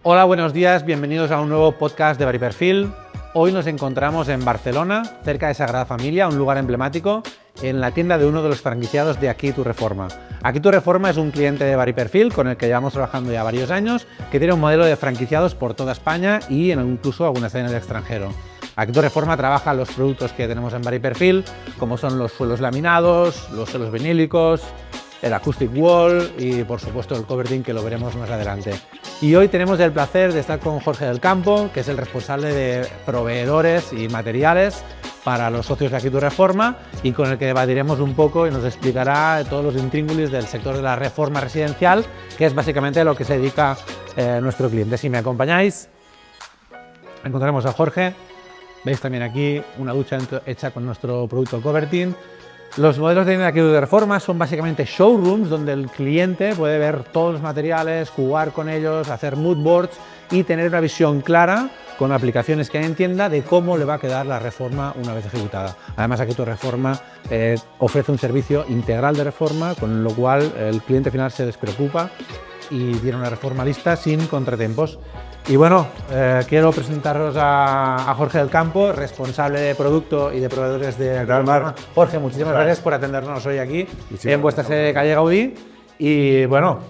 Hola, buenos días, bienvenidos a un nuevo podcast de Variperfil. Hoy nos encontramos en Barcelona, cerca de Sagrada Familia, un lugar emblemático, en la tienda de uno de los franquiciados de Aquí Tu Reforma. Aquí Tu Reforma es un cliente de Variperfil con el que llevamos trabajando ya varios años, que tiene un modelo de franquiciados por toda España y incluso algunas en el extranjero. Aquí Tu Reforma trabaja los productos que tenemos en Variperfil, como son los suelos laminados, los suelos vinílicos, el acoustic wall y por supuesto el coverding, que lo veremos más adelante. Y hoy tenemos el placer de estar con Jorge del Campo, que es el responsable de proveedores y materiales para los socios de Aquí Tu Reforma, y con el que debatiremos un poco y nos explicará todos los intríngulis del sector de la reforma residencial, que es básicamente a lo que se dedica nuestro cliente. Si me acompañáis, encontraremos a Jorge. Veis también aquí una ducha hecha con nuestro producto Coverding. Los modelos de Aquí Tu Reforma son básicamente showrooms donde el cliente puede ver todos los materiales, jugar con ellos, hacer mood boards y tener una visión clara con aplicaciones que hay en tienda de cómo le va a quedar la reforma una vez ejecutada. Además, Aquí Tu Reforma ofrece un servicio integral de reforma, con lo cual el cliente final se despreocupa y tiene una reforma lista sin contratiempos. Y bueno, quiero presentaros a Jorge del Campo, responsable de producto y de proveedores de Real Mar. Jorge, muchísimas gracias por atendernos hoy aquí en vuestra sede de calle Gaudí. Y bueno,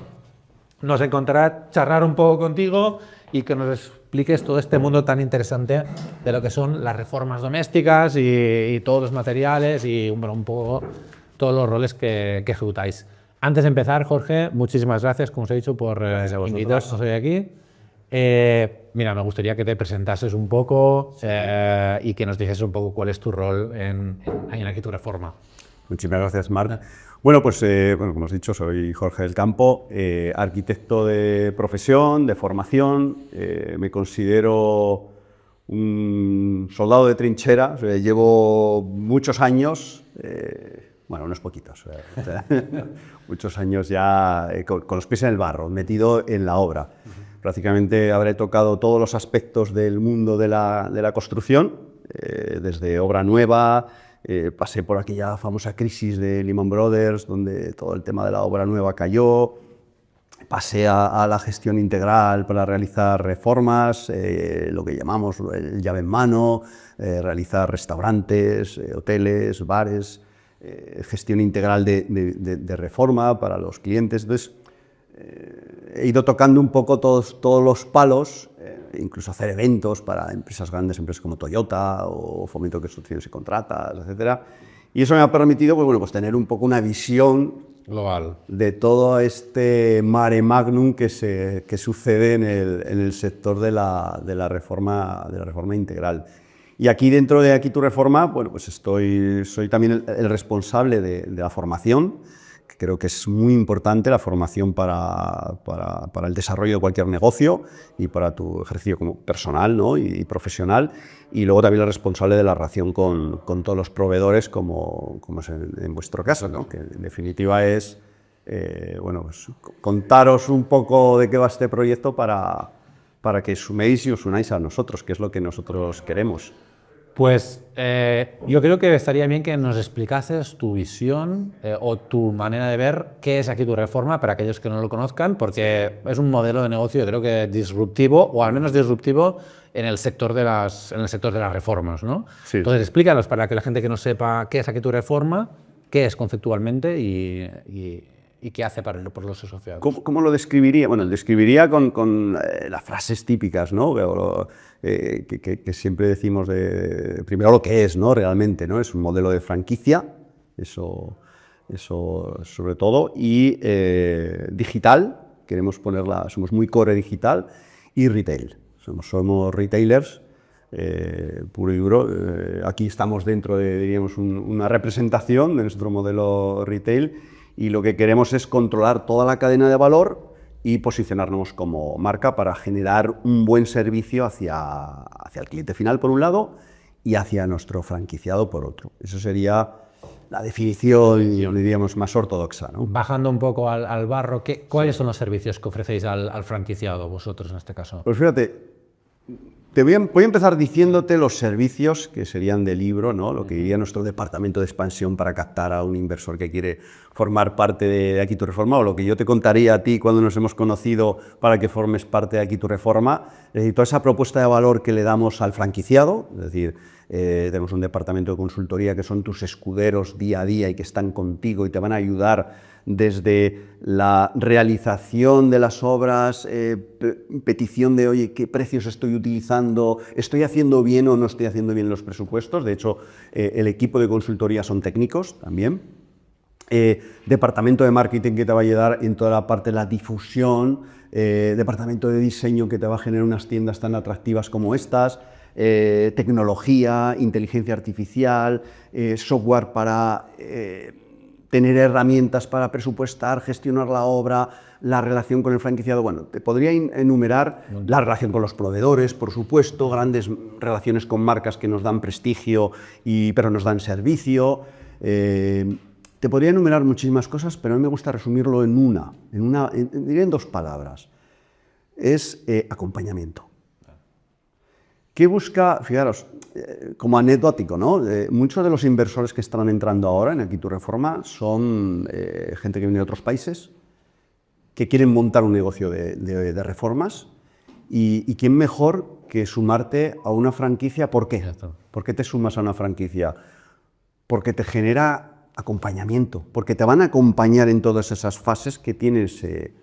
nos encontrará charlar un poco contigo y que nos expliques todo este mundo tan interesante de lo que son las reformas domésticas y todos los materiales y bueno, un poco todos los roles que ejecutáis. Antes de empezar, Jorge, muchísimas gracias, como os he dicho, por invitarnos hoy aquí. Mira, me gustaría que te presentases un poco y que nos dijeses un poco cuál es tu rol en Aquí Tu Reforma. Muchísimas gracias, Marc. Bueno, pues como os he dicho, soy Jorge del Campo, arquitecto de profesión, de formación. Me considero un soldado de trinchera. Llevo muchos años, bueno, unos poquitos, muchos años ya con los pies en el barro, metido en la obra. Prácticamente habré tocado todos los aspectos del mundo de la construcción, desde obra nueva, pasé por aquella famosa crisis de Lehman Brothers, donde todo el tema de la obra nueva cayó, pasé a la gestión integral para realizar reformas, lo que llamamos el llave en mano, realizar restaurantes, hoteles, bares, gestión integral de reforma para los clientes. Entonces, he ido tocando un poco todos los palos, incluso hacer eventos para empresas grandes, empresas como Toyota o Fomento de Construcciones y Contratas, etc. Y eso me ha permitido pues tener un poco una visión global de todo este mare magnum que sucede en el sector de la reforma integral. Y aquí dentro de Aquí Tu Reforma, bueno, pues soy también el responsable de la formación. Creo que es muy importante la formación para el desarrollo de cualquier negocio y para tu ejercicio como personal, ¿no? y profesional. Y luego también el responsable de la relación con todos los proveedores, como es en vuestro caso, ¿no? Que en definitiva es bueno, pues, contaros un poco de qué va este proyecto para que suméis y os unáis a nosotros, que es lo que nosotros queremos. Pues yo creo que estaría bien que nos explicases tu visión o tu manera de ver qué es Aquí Tu Reforma para aquellos que no lo conozcan, porque es un modelo de negocio, yo creo que disruptivo, o al menos disruptivo en el sector de las reformas, ¿no? Sí. Entonces explícanos para que la gente que no sepa qué es Aquí Tu Reforma, qué es conceptualmente y qué hace por los asociados. ¿Cómo lo describiría? Bueno, lo describiría con las frases típicas, ¿no? Que siempre decimos primero lo que es, ¿no? Realmente, ¿no? Es un modelo de franquicia, eso sobre todo, y digital, somos muy core digital, y retail. Somos retailers puro y duro. Aquí estamos dentro de, diríamos, una representación de nuestro modelo retail, y lo que queremos es controlar toda la cadena de valor y posicionarnos como marca para generar un buen servicio hacia el cliente final, por un lado, y hacia nuestro franquiciado, por otro. Eso sería la definición, diríamos, más ortodoxa, ¿no? Bajando un poco al barro, ¿cuáles son los servicios que ofrecéis al franquiciado, vosotros en este caso? Pues fíjate, Voy a empezar diciéndote los servicios que serían de libro, ¿no? Lo que diría nuestro departamento de expansión para captar a un inversor que quiere formar parte de Aquí tu Reforma, o lo que yo te contaría a ti cuando nos hemos conocido para que formes parte de Aquí tu Reforma. Es decir, toda esa propuesta de valor que le damos al franquiciado, es decir, tenemos un departamento de consultoría que son tus escuderos día a día y que están contigo y te van a ayudar desde la realización de las obras, petición de, oye, ¿qué precios estoy utilizando? ¿Estoy haciendo bien o no estoy haciendo bien los presupuestos? De hecho, el equipo de consultoría son técnicos también. Departamento de marketing que te va a ayudar en toda la parte de la difusión, departamento de diseño que te va a generar unas tiendas tan atractivas como estas, tecnología, inteligencia artificial, software para tener herramientas para presupuestar, gestionar la obra, la relación con el franquiciado. Bueno, te podría enumerar la relación con los proveedores, por supuesto, grandes relaciones con marcas que nos dan prestigio, pero nos dan servicio. Te podría enumerar muchísimas cosas, pero a mí me gusta resumirlo diría en 2 palabras. Es acompañamiento. ¿Qué busca? Fijaros, como anecdótico, ¿no? Muchos de los inversores que están entrando ahora en Aquí tu Reforma son gente que viene de otros países, que quieren montar un negocio de reformas, y quién mejor que sumarte a una franquicia. ¿Por qué? ¿Por qué te sumas a una franquicia? Porque te genera acompañamiento, porque te van a acompañar en todas esas fases que tiene ese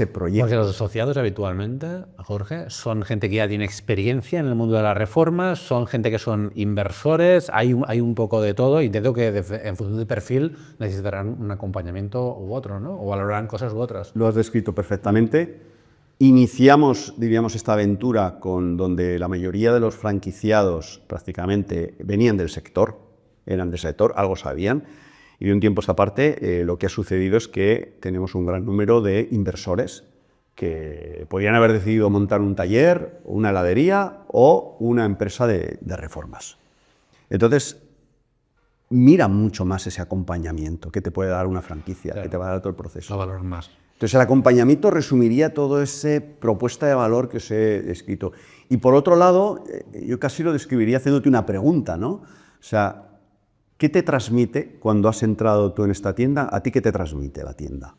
proyecto. Porque los asociados habitualmente, Jorge, son gente que ya tiene experiencia en el mundo de las reformas, son gente que son inversores, hay un poco de todo, y entiendo que en función del perfil necesitarán un acompañamiento u otro, ¿no? O valorarán cosas u otras. Lo has descrito perfectamente. Iniciamos, diríamos, esta aventura donde la mayoría de los franquiciados prácticamente venían del sector, eran del sector, algo sabían. Y de un tiempo a esta parte, lo que ha sucedido es que tenemos un gran número de inversores que podrían haber decidido montar un taller, una heladería o una empresa de reformas. Entonces, mira mucho más ese acompañamiento que te puede dar una franquicia, claro, que te va a dar todo el proceso. Lo valoran más. Entonces, el acompañamiento resumiría toda esa propuesta de valor que os he descrito. Y por otro lado, yo casi lo describiría haciéndote una pregunta, ¿no? O sea, ¿qué te transmite cuando has entrado tú en esta tienda? ¿A ti qué te transmite la tienda?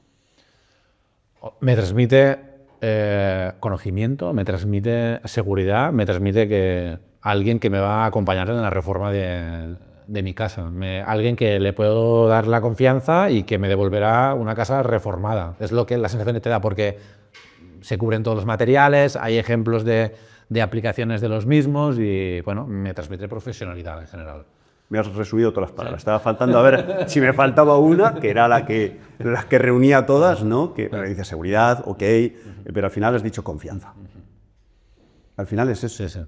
Me transmite conocimiento, me transmite seguridad, me transmite que alguien que me va a acompañar en la reforma de mi casa, alguien que le puedo dar la confianza y que me devolverá una casa reformada. Es lo que la sensación te da, porque se cubren todos los materiales, hay ejemplos de aplicaciones de los mismos y, bueno, me transmite profesionalidad en general. Me has resumido todas las palabras. Estaba faltando, a ver, si me faltaba una, que era la que reunía a todas, ¿no? Que dice seguridad, ok, pero al final has dicho confianza. Al final es eso. Sí.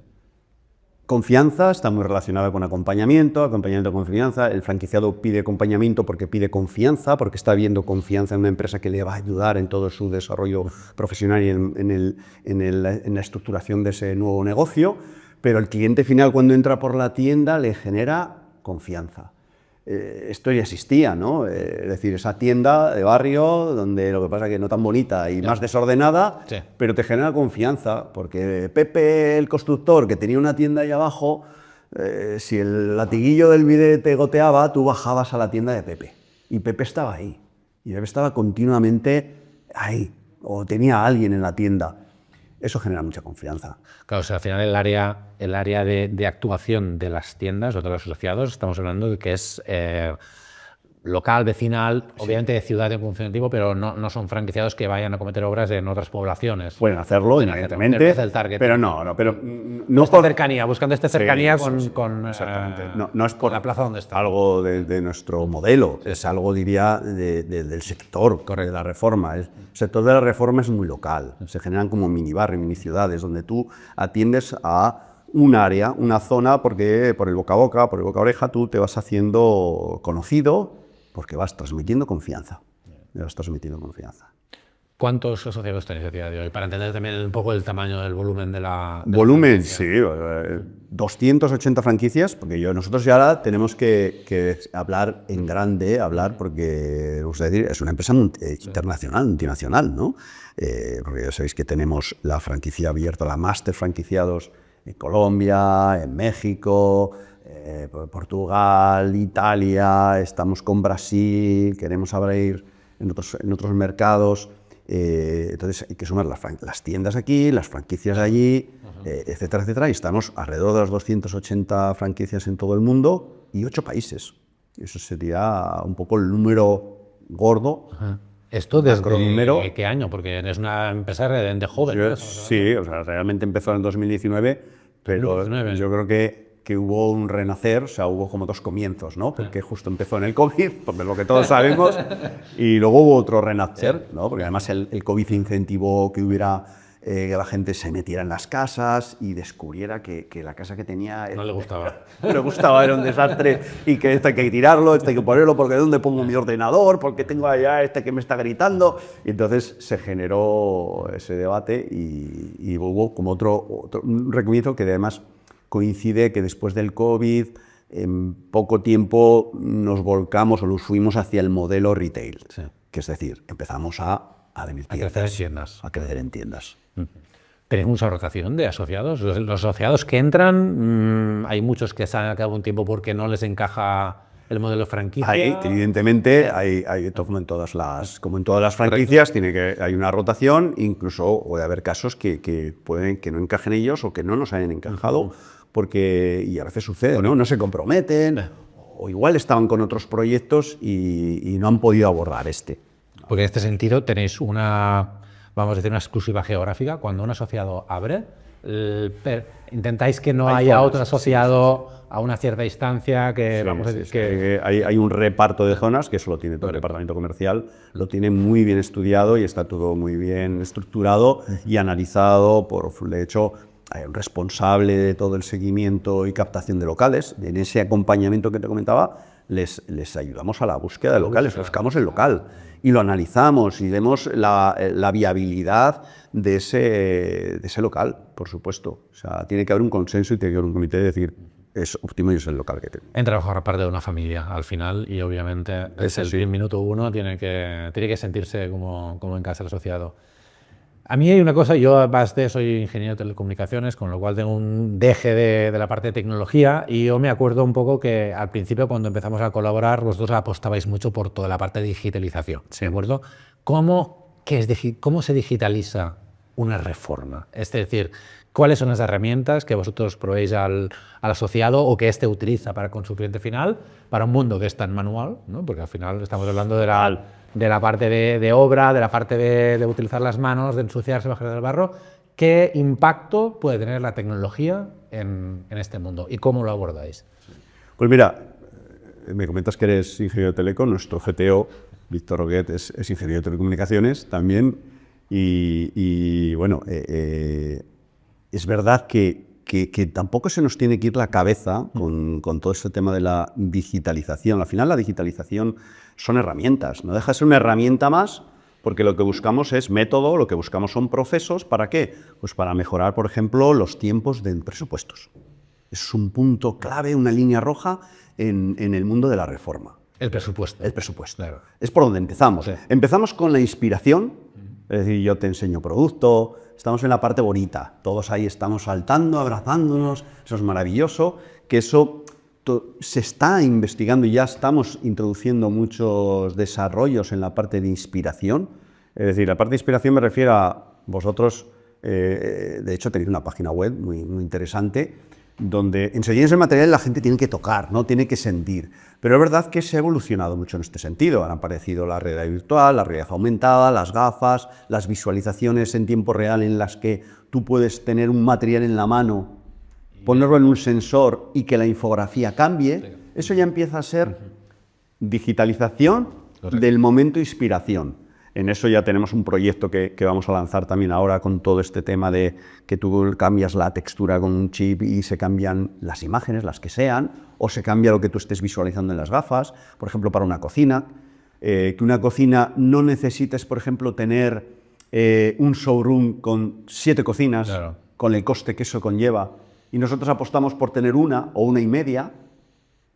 Confianza está muy relacionada con acompañamiento, confianza. El franquiciado pide acompañamiento porque pide confianza, porque está viendo confianza en una empresa que le va a ayudar en todo su desarrollo profesional y en la estructuración de ese nuevo negocio. Pero el cliente final, cuando entra por la tienda, le genera confianza. Esto ya existía, ¿no? Es decir, esa tienda de barrio, donde lo que pasa es que no tan bonita y más desordenada, sí, pero te genera confianza, porque Pepe, el constructor, que tenía una tienda ahí abajo, si el latiguillo del bidet te goteaba, tú bajabas a la tienda de Pepe, y Pepe estaba ahí, y Pepe estaba continuamente ahí, o tenía a alguien en la tienda. Eso genera mucha confianza. Claro, o sea, al final el área de actuación de las tiendas o de los asociados, estamos hablando de que es local, vecinal, sí, obviamente de ciudad de funcionativo, pero no son franquiciados que vayan a cometer obras en otras poblaciones. Pueden hacerlo, evidentemente, pero no por cercanía, buscando esta cercanía con exactamente. No es por la plaza donde está. Algo de nuestro modelo, es algo, diría, del sector de la reforma. El sector de la reforma es muy local, se generan como mini barrios, mini ciudades, donde tú atiendes a un área, una zona, porque por el boca a boca, por el boca a oreja, tú te vas haciendo conocido, porque vas transmitiendo confianza. ¿Cuántos asociados tenéis a día de hoy? Para entender también un poco el tamaño del volumen de la... Volumen, sí. 280 franquicias, porque nosotros ya ahora tenemos que hablar en grande, porque es una empresa internacional, multinacional, ¿no? Porque ya sabéis que tenemos la franquicia abierta, la Master Franquiciados en Colombia, en México, Portugal, Italia, estamos con Brasil, queremos abrir en otros mercados. Entonces hay que sumar las tiendas aquí, las franquicias allí, etcétera, etcétera, y estamos alrededor de las 280 franquicias en todo el mundo y 8 países. Eso sería un poco el número gordo. Ajá. ¿Esto desde qué año? Porque es una empresa de joven. Sí, realmente empezó en 2019, pero 2019. Yo creo que hubo un renacer, hubo como dos comienzos, ¿no? Porque justo empezó en el COVID, porque es lo que todos sabemos, y luego hubo otro renacer, ¿no? Porque además el COVID incentivó que la gente se metiera en las casas y descubriera que la casa que tenía... No le gustaba. No le gustaba, era un desastre, y que esto hay que tirarlo, esto hay que ponerlo, porque ¿dónde pongo mi ordenador? Porque tengo allá que me está gritando. Y entonces se generó ese debate y hubo como un reconocimiento que además coincide que después del COVID, en poco tiempo nos volcamos o nos fuimos hacia el modelo retail, sí. Que es decir, empezamos a crecer en tiendas. A crecer en tiendas. ¿Tenéis mucha rotación de asociados? Los asociados que entran, hay muchos que salen al cabo de un tiempo porque no les encaja el modelo franquicia. Evidentemente, como en todas las franquicias, hay una rotación, incluso puede haber casos que pueden que no encajen ellos o que no nos hayan encajado, y a veces sucede, ¿no? No se comprometen, o igual estaban con otros proyectos y no han podido abordar este. Porque en este sentido tenéis una exclusiva geográfica. Cuando un asociado abre, intentáis que no haya otro asociado a una cierta distancia, hay un reparto de zonas, que eso lo tiene todo el departamento comercial, lo tiene muy bien estudiado y está todo muy bien estructurado y analizado. De hecho, hay un responsable de todo el seguimiento y captación de locales. En ese acompañamiento que te comentaba, les ayudamos a la búsqueda de locales, buscamos el local y lo analizamos y vemos la viabilidad de ese local, por supuesto. Tiene que haber un consenso y tiene que haber un comité de decir, es óptimo y es el local que tengo. Entra a formar parte de una familia al final y obviamente desde el minuto uno tiene que sentirse como en casa el asociado. A mí hay una cosa, yo soy ingeniero de telecomunicaciones, con lo cual tengo un deje de la parte de tecnología, y yo me acuerdo un poco que al principio, cuando empezamos a colaborar, los dos apostabais mucho por toda la parte de digitalización. ¿De acuerdo? ¿Cómo se digitaliza una reforma? Es decir, ¿cuáles son las herramientas que vosotros proveéis al asociado o que éste utiliza con su cliente final para un mundo que es tan manual, ¿no? Porque al final estamos hablando de la parte de obra, de la parte de utilizar las manos, de ensuciarse, bajar del barro. ¿Qué impacto puede tener la tecnología en este mundo y cómo lo abordáis? Pues mira, me comentas que eres ingeniero de teleco, nuestro CTO, Víctor Roguet, es ingeniero de telecomunicaciones también, y bueno, es verdad que tampoco se nos tiene que ir la cabeza con todo este tema de la digitalización. Al final la digitalización son herramientas, no deja de ser una herramienta más, porque lo que buscamos es método, lo que buscamos son procesos. ¿Para qué? Pues para mejorar, por ejemplo, los tiempos de presupuestos. Es un punto clave, una línea roja en el mundo de la reforma. El presupuesto. El presupuesto. Claro. Es por donde empezamos. Sí. Empezamos con la inspiración, es decir, yo te enseño producto, estamos en la parte bonita, todos ahí estamos saltando, abrazándonos, eso es maravilloso, que eso se está investigando y ya estamos introduciendo muchos desarrollos en la parte de inspiración. Es decir, la parte de inspiración me refiero a vosotros, de hecho tenéis una página web muy interesante, donde enseñáis el material y la gente tiene que tocar, ¿no? Tiene que sentir. Pero es verdad que se ha evolucionado mucho en este sentido. Han aparecido la realidad virtual, la realidad aumentada, las gafas, las visualizaciones en tiempo real en las que tú puedes tener un material en la mano, ponerlo en un sensor y que la infografía cambie. Eso ya empieza a ser digitalización del momento inspiración. En eso ya tenemos un proyecto que vamos a lanzar también ahora, con todo este tema de que tú cambias la textura con un chip y se cambian las imágenes, las que sean, o se cambia lo que tú estés visualizando en las gafas. Por ejemplo, para una cocina, que una cocina no necesites, por ejemplo, tener un showroom con 7 cocinas, Claro. con el coste que eso conlleva, y nosotros apostamos por tener una o una y media,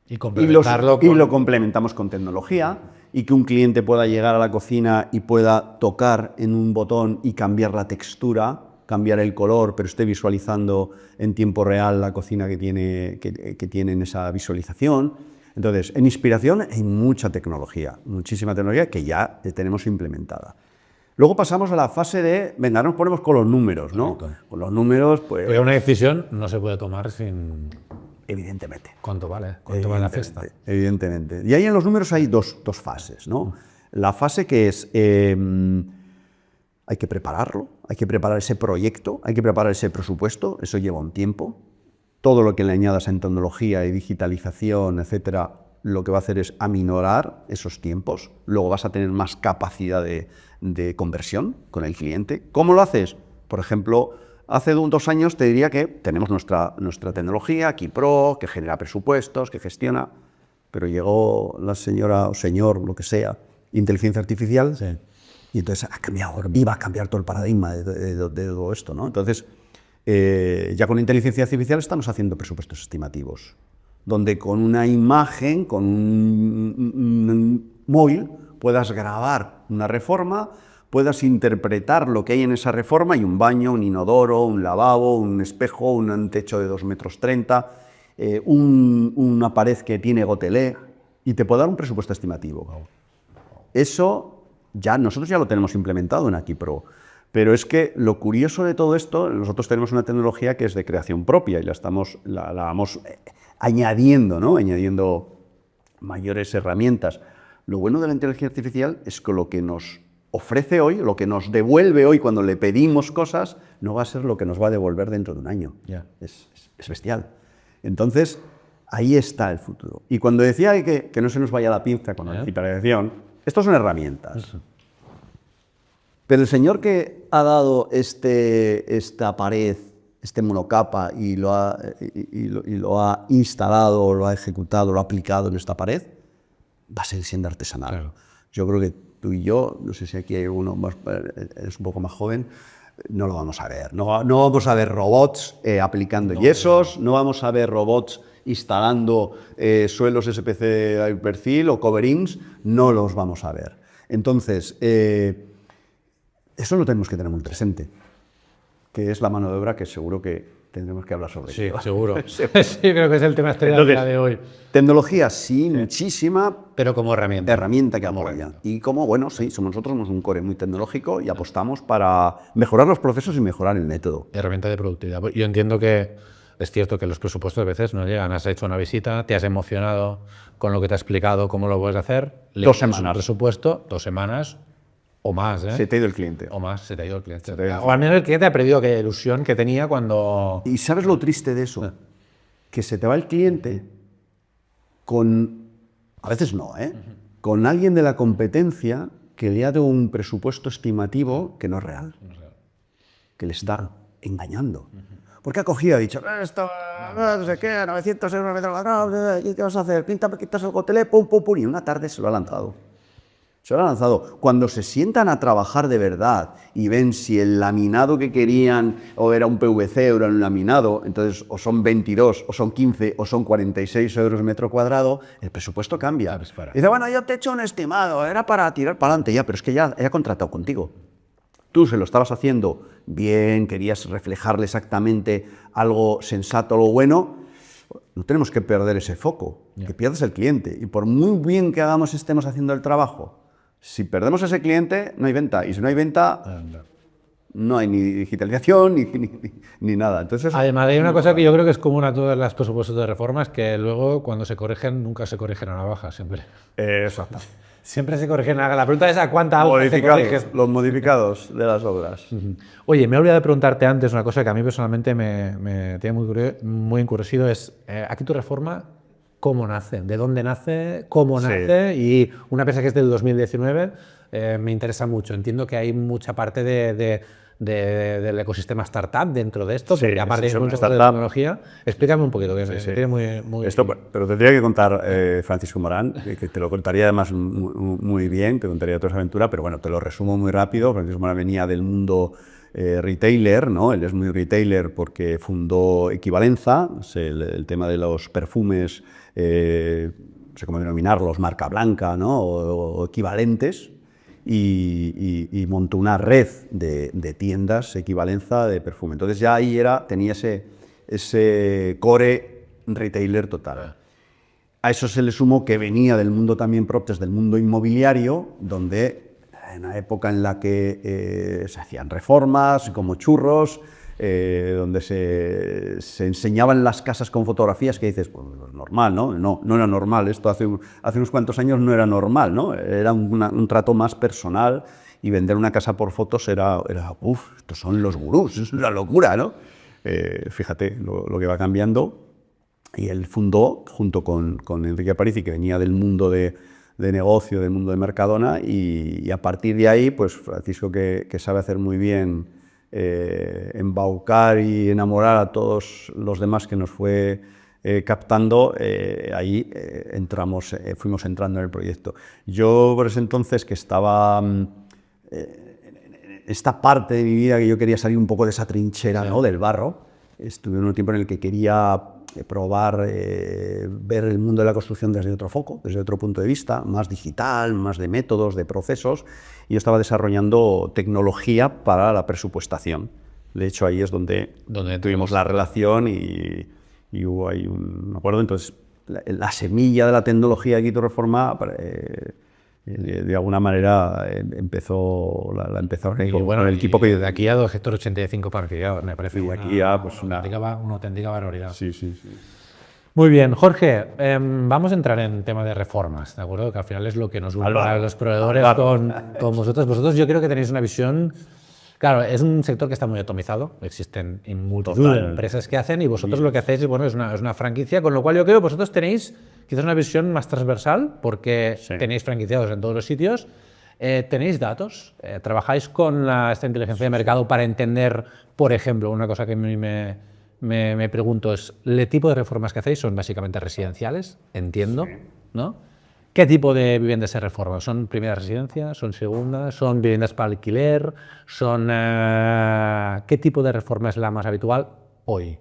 Y y complementarlo lo complementamos con tecnología, y que un cliente pueda llegar a la cocina y pueda tocar en un botón y cambiar la textura, cambiar el color, pero esté visualizando en tiempo real la cocina que tiene en esa visualización. Entonces, en inspiración hay mucha tecnología, muchísima tecnología que ya tenemos implementada. Luego pasamos a la fase de, venga, nos ponemos con los números, ¿no? Correcto. Con los números, pues, Pero una decisión no se puede tomar sin... evidentemente. ¿Cuánto vale? ¿Cuánto vale la fiesta? Evidentemente. Y ahí en los números hay dos fases, ¿no? La fase que es, hay que prepararlo, hay que preparar ese proyecto, hay que preparar ese presupuesto, eso lleva un tiempo. Todo lo que le añadas en tecnología y digitalización, etcétera, lo que va a hacer es aminorar esos tiempos. Luego vas a tener más capacidad de conversión con el cliente. ¿Cómo lo haces? Por ejemplo, hace 2 años te diría que tenemos nuestra tecnología, AkiPro, que genera presupuestos, que gestiona, pero llegó la señora o señor, lo que sea, inteligencia artificial, Sí. y entonces ha cambiado, iba a cambiar todo el paradigma de todo esto, ¿no? Entonces, ya con inteligencia artificial estamos haciendo presupuestos estimativos, donde con una imagen, con un móvil, puedas grabar una reforma, puedas interpretar lo que hay en esa reforma, y un baño, un inodoro, un lavabo, un espejo, un techo de 2,30 m, una pared que tiene gotelé, y te puede dar un presupuesto estimativo. Eso nosotros ya lo tenemos implementado en AkiPro. Pero es que lo curioso de todo esto, nosotros tenemos una tecnología que es de creación propia y la vamos añadiendo, ¿no? Añadiendo mayores herramientas. Lo bueno de la inteligencia artificial es que lo que nos ofrece hoy, lo que nos devuelve hoy cuando le pedimos cosas, no va a ser lo que nos va a devolver dentro de un año. Ya. Es bestial. Entonces, ahí está el futuro. Y cuando decía que no se nos vaya la pinza con la digitalización, estas son herramientas. Pero el señor que ha dado esta pared, este monocapa, y lo ha instalado, lo ha ejecutado, lo ha aplicado en esta pared, va a seguir siendo artesanal. Claro. Yo creo que tú y yo, no sé si aquí hay uno más, es un poco más joven, no lo vamos a ver. No vamos a ver robots aplicando yesos, no vamos a ver robots instalando suelos SPC de perfil o coverings, no los vamos a ver. Entonces, eso lo tenemos que tener muy presente, que es la mano de obra, que seguro que tendremos que hablar sobre Sí, ello. seguro. Sí, creo que es el tema estrella del día de hoy. Tecnología, sí, muchísima, Pero como herramienta. herramienta que apoya. Y como, bueno, sí, nosotros somos un core muy tecnológico y apostamos para mejorar los procesos y mejorar el método. Herramienta de productividad. Yo entiendo que es cierto que los presupuestos a veces no llegan. Has hecho una visita, te has emocionado con lo que te ha explicado, cómo lo puedes hacer. 2 semanas. Un presupuesto, 2 semanas o más, ¿eh? Se te ha ido el cliente. O más, se te ha ido el cliente. te ha ido. O al menos el cliente ha perdido aquella ilusión que tenía cuando... ¿Y sabes lo triste de eso? Que se te va el cliente con, a veces no, con alguien de la competencia que le ha dado un presupuesto estimativo que no es real, que le está engañando. Porque ha cogido y ha dicho, esto, no sé qué, 900 euros metro cuadrado, ¿qué vas a hacer? Quitas el gotelé, pum, pum, pum, y una tarde se lo ha lanzado. Se lo ha lanzado. Cuando se sientan a trabajar de verdad y ven si el laminado que querían o era un PVC o era un laminado, entonces o son 22, o son 15, o son 46 euros metro cuadrado, el presupuesto cambia. Dice, bueno, yo te he hecho un estimado, era para tirar para adelante, ya, pero es que ya he contratado contigo. Tú se lo estabas haciendo bien, querías reflejarle exactamente algo sensato, algo bueno. No tenemos que perder ese foco, que pierdes el cliente. Y por muy bien que estemos haciendo el trabajo, si perdemos ese cliente, no hay venta. Y si no hay venta, no hay ni digitalización ni nada. Entonces, además, hay una cosa que yo creo que es común a todos los presupuestos de reformas, que luego cuando se corrigen, nunca se corrigen a la baja, siempre. exacto. Siempre se corrigen a la... La pregunta es a cuánta hoja te corriges. Los modificados de las obras. Oye, me he olvidado de preguntarte antes una cosa que a mí personalmente me tiene muy encuriosidad, es aquí tu reforma, ¿cómo nace? ¿De dónde nace? ¿Cómo nace? Y una pieza que es del 2019 me interesa mucho. Entiendo que hay mucha parte de del ecosistema startup dentro de esto, Sí, porque aparte sí, de mucho de startup. tecnología. Explícame un poquito, que Sí. me tiene muy... Esto, pero tendría que contar Francisco Morán, que te lo contaría además muy bien, te contaría toda esa aventura, pero bueno, te lo resumo muy rápido. Francisco Morán venía del mundo retailer, ¿no? Él es muy retailer porque fundó Equivalenza, el tema de los perfumes, no sé cómo denominarlos, marca blanca, ¿no? O equivalentes. Y montó una red de tiendas Equivalenza de perfume. Entonces ya ahí tenía ese core retailer total. A eso se le sumó que venía del mundo también PropTech, del mundo inmobiliario, donde en una época en la que se hacían reformas como churros, donde se enseñaban las casas con fotografías, que dices, pues normal, ¿no? No era normal, esto hace unos cuantos años no era normal, ¿no? Era un trato más personal, y vender una casa por fotos era estos son los gurús, es una locura, ¿no? Fíjate lo que va cambiando. Y él fundó, junto con Enrique Aparici, que venía del mundo de negocio, del mundo de Mercadona, y a partir de ahí, pues Francisco, que sabe hacer muy bien embaucar y enamorar a todos los demás que nos fue captando, ahí fuimos entrando en el proyecto. Yo por ese entonces, que estaba esta parte de mi vida, que yo quería salir un poco de esa trinchera, sí, ¿no? Del barro, estuve en un tiempo en el que quería probar, ver el mundo de la construcción desde otro foco, desde otro punto de vista, más digital, más de métodos, de procesos, y yo estaba desarrollando tecnología para la presupuestación. De hecho, ahí es donde tuvimos la relación y hubo ahí un acuerdo. Entonces, la semilla de la tecnología de Aquí Tu Reforma, de alguna manera empezó con el equipo que de aquí a 285 partidos, me parece de aquí a, pues, una auténtica barbaridad. Sí. Muy bien, Jorge, vamos a entrar en tema de reformas, ¿de acuerdo? Que al final es lo que nos une a los proveedores con vosotros. Vosotros, yo creo que tenéis una visión. Claro, es un sector que está muy atomizado, existen multitud de empresas que hacen, y vosotros lo que hacéis, bueno, es una franquicia, con lo cual yo creo que vosotros tenéis quizás una visión más transversal, porque tenéis franquiciados en todos los sitios, tenéis datos, trabajáis con esta inteligencia de mercado para entender, por ejemplo, una cosa que a mí me pregunto es, ¿el tipo de reformas que hacéis son básicamente residenciales? Entiendo, ¿no? ¿Qué tipo de viviendas se reforman? ¿Son primeras residencias? ¿Son segundas? ¿Son viviendas para alquiler? ¿Qué tipo de reforma es la más habitual hoy?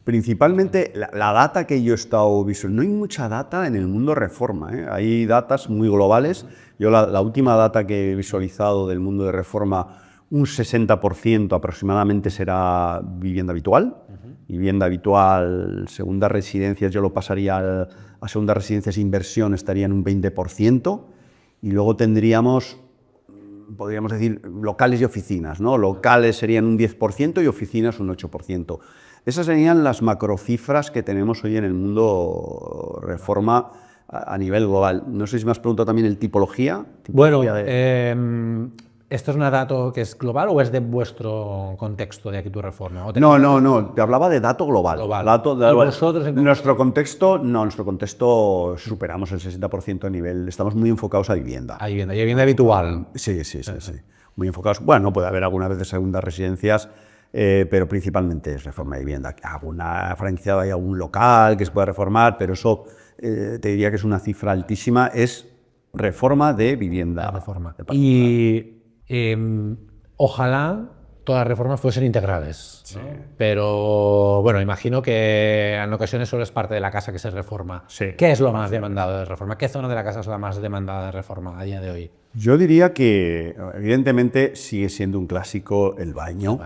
Principalmente la data que yo he estado visualizando. No hay mucha data en el mundo reforma, ¿eh? Hay datas muy globales. Yo la última data que he visualizado del mundo de reforma, un 60% aproximadamente será vivienda habitual. Vivienda habitual, segundas residencias, yo lo pasaría a segundas residencias e inversión, estaría en un 20%. Y luego tendríamos, podríamos decir, locales y oficinas, ¿no? Locales serían un 10% y oficinas un 8%. Esas serían las macrocifras que tenemos hoy en el mundo reforma a nivel global. No sé si me has preguntado también el tipología. Bueno, ¿esto es un dato que es global o es de vuestro contexto de Aquí Tu Reforma? No, te hablaba de dato global. ¿Y vosotros nuestro contexto superamos el 60% a nivel, estamos muy enfocados a vivienda. A vivienda, y vivienda habitual. Sí. Muy enfocados. Bueno, puede haber alguna vez de segundas residencias, pero principalmente es reforma de vivienda. Alguna franquiciada, hay algún local que se pueda reformar, pero eso te diría que es una cifra altísima, es reforma de vivienda. Y ojalá todas las reformas fuesen integrales, ¿no? Pero bueno, imagino que en ocasiones solo es parte de la casa que se reforma. ¿Qué es lo más demandado de reforma? ¿Qué zona de la casa es la más demandada de reforma a día de hoy? Yo diría que evidentemente sigue siendo un clásico el baño.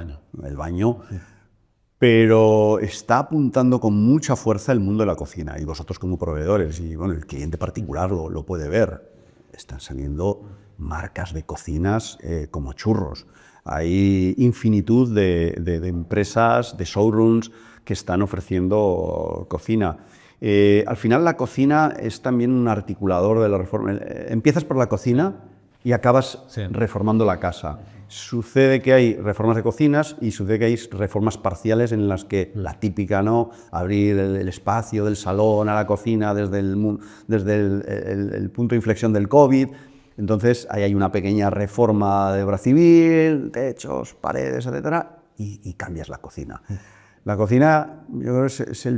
Pero está apuntando con mucha fuerza el mundo de la cocina, y vosotros como proveedores, y bueno, el cliente particular lo puede ver. Están saliendo marcas de cocinas como churros. Hay infinitud de empresas, de showrooms que están ofreciendo cocina. Al final la cocina es también un articulador de la reforma. Empiezas por la cocina y acabas reformando la casa. Sucede que hay reformas de cocinas y sucede que hay reformas parciales en las que la típica, ¿no? Abrir el espacio del salón a la cocina desde el punto de inflexión del COVID. Entonces, ahí hay una pequeña reforma de obra civil, techos, paredes, etcétera, y cambias la cocina. La cocina, yo creo que es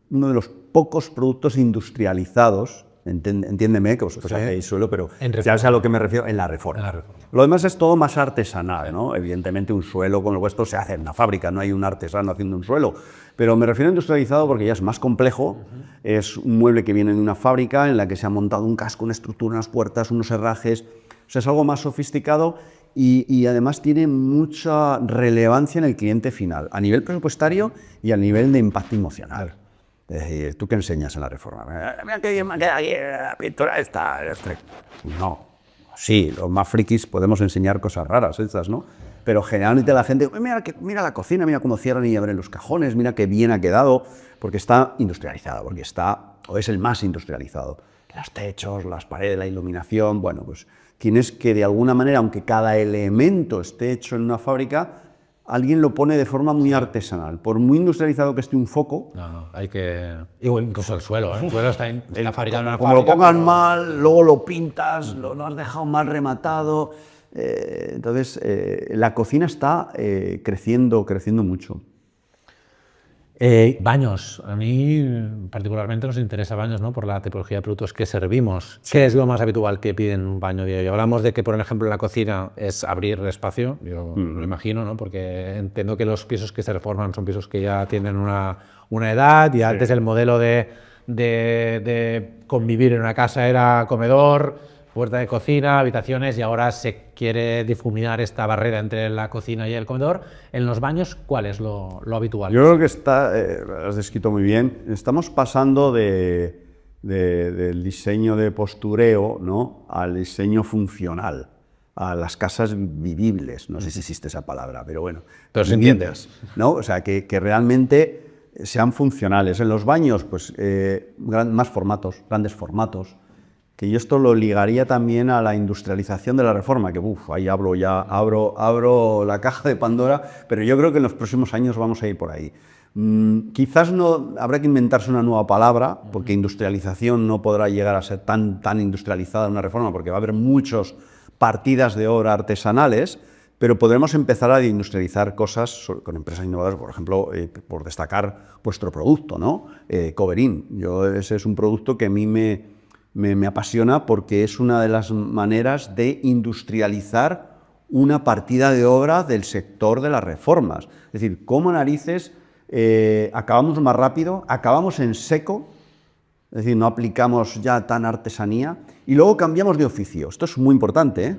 uno de los pocos productos industrializados, entiéndeme que vosotros hacéis suelo, pero ya sabes a lo que me refiero, en la reforma. Lo demás es todo más artesanal, ¿no? Evidentemente un suelo con el vuestro se hace en una fábrica, no hay un artesano haciendo un suelo, pero me refiero a industrializado porque ya es más complejo, es un mueble que viene de una fábrica en la que se ha montado un casco, una estructura, unas puertas, unos herrajes, o sea, es algo más sofisticado y además tiene mucha relevancia en el cliente final, a nivel presupuestario y a nivel de impacto emocional. Es decir, ¿tú qué enseñas en la reforma? Mira qué bien me queda aquí la pintura esta. No, sí, los más frikis podemos enseñar cosas raras estas, ¿no? Pero generalmente la gente, mira la cocina, mira cómo cierran y abren los cajones, mira qué bien ha quedado, porque está industrializado, porque o es el más industrializado. Los techos, las paredes, la iluminación, bueno, pues tienes que de alguna manera, aunque cada elemento esté hecho en una fábrica, alguien lo pone de forma muy artesanal. Por muy industrializado que esté un foco... No, hay que... Incluso el suelo, ¿eh? El suelo está fabricado en una como fábrica. Como lo pongan mal, luego lo pintas, lo has dejado mal rematado. Entonces, la cocina está creciendo mucho. Baños. A mí particularmente nos interesa baños, ¿no? Por la tipología de productos que servimos. ¿Qué es lo más habitual que piden un baño diario? Hablamos de que, por ejemplo, en la cocina es abrir espacio, yo lo imagino, ¿no? Porque entiendo que los pisos que se reforman son pisos que ya tienen una edad y antes el modelo de convivir en una casa era comedor, puerta de cocina, habitaciones, y ahora se quiere difuminar esta barrera entre la cocina y el comedor. En los baños, ¿cuál es lo habitual? Yo creo que has descrito muy bien. Estamos pasando del diseño de postureo, ¿no?, al diseño funcional, a las casas vivibles. No sé si existe esa palabra, pero bueno. Pero entiendes, ¿no? O sea, que realmente sean funcionales. En los baños, pues más formatos, grandes formatos. Que yo esto lo ligaría también a la industrialización de la reforma, que ahí abro la caja de Pandora, pero yo creo que en los próximos años vamos a ir por ahí. Quizás no habrá que inventarse una nueva palabra, porque industrialización no podrá llegar a ser tan industrializada en una reforma, porque va a haber muchas partidas de obra artesanales, pero podremos empezar a industrializar cosas con empresas innovadoras, por ejemplo, por destacar vuestro producto, ¿no? Coverin. Ese es un producto que a mí me apasiona porque es una de las maneras de industrializar una partida de obra del sector de las reformas. Es decir, cómo narices acabamos más rápido, acabamos en seco, es decir, no aplicamos ya tan artesanía, y luego cambiamos de oficio. Esto es muy importante, ¿eh?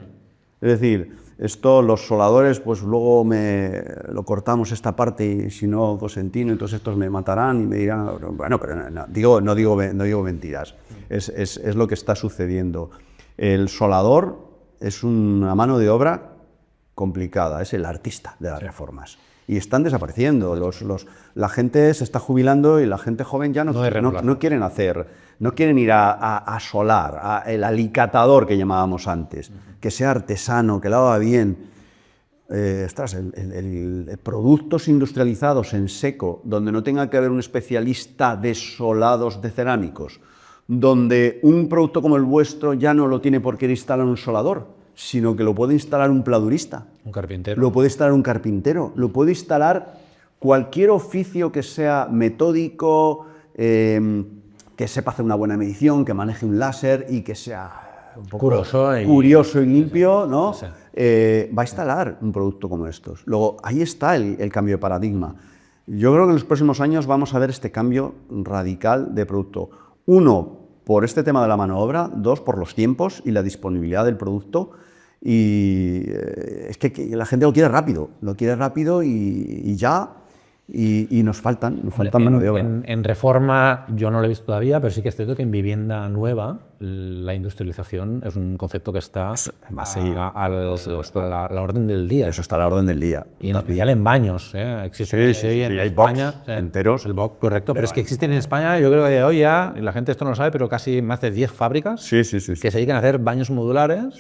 Es decir, los soldadores, pues luego lo cortamos esta parte y si no cosentino, entonces estos me matarán y me dirán, bueno, pero no digo mentiras, es lo que está sucediendo. El soldador es una mano de obra complicada, es el artista de las reformas. Y están desapareciendo, la gente se está jubilando y la gente joven ya no quieren ir a solar, el alicatador que llamábamos antes, que sea artesano, que lo haga bien. Productos industrializados en seco, donde no tenga que haber un especialista de solados de cerámicos, donde un producto como el vuestro ya no lo tiene por qué instalar un solador, sino que lo puede instalar un pladurista. Un carpintero. Lo puede instalar un carpintero, lo puede instalar cualquier oficio que sea metódico, que sepa hacer una buena medición, que maneje un láser y que sea un poco curioso y limpio, ¿no? Sí. Va a instalar un producto como estos. Luego, ahí está el cambio de paradigma. Yo creo que en los próximos años vamos a ver este cambio radical de producto. Uno, por este tema de la mano de obra. Dos, por los tiempos y la disponibilidad del producto. Y es que la gente lo quiere rápido y ya. Y nos faltan mano de obra. En reforma yo no lo he visto todavía, pero sí que es cierto que en vivienda nueva la industrialización es un concepto que está a la orden del día. Eso está a la orden del día. Y en especial en baños. Existe en hay España box enteros. El box, correcto. Pero es que existen en España, yo creo que de hoy ya, y la gente esto no lo sabe, pero casi más de 10 fábricas que se dedican a hacer baños modulares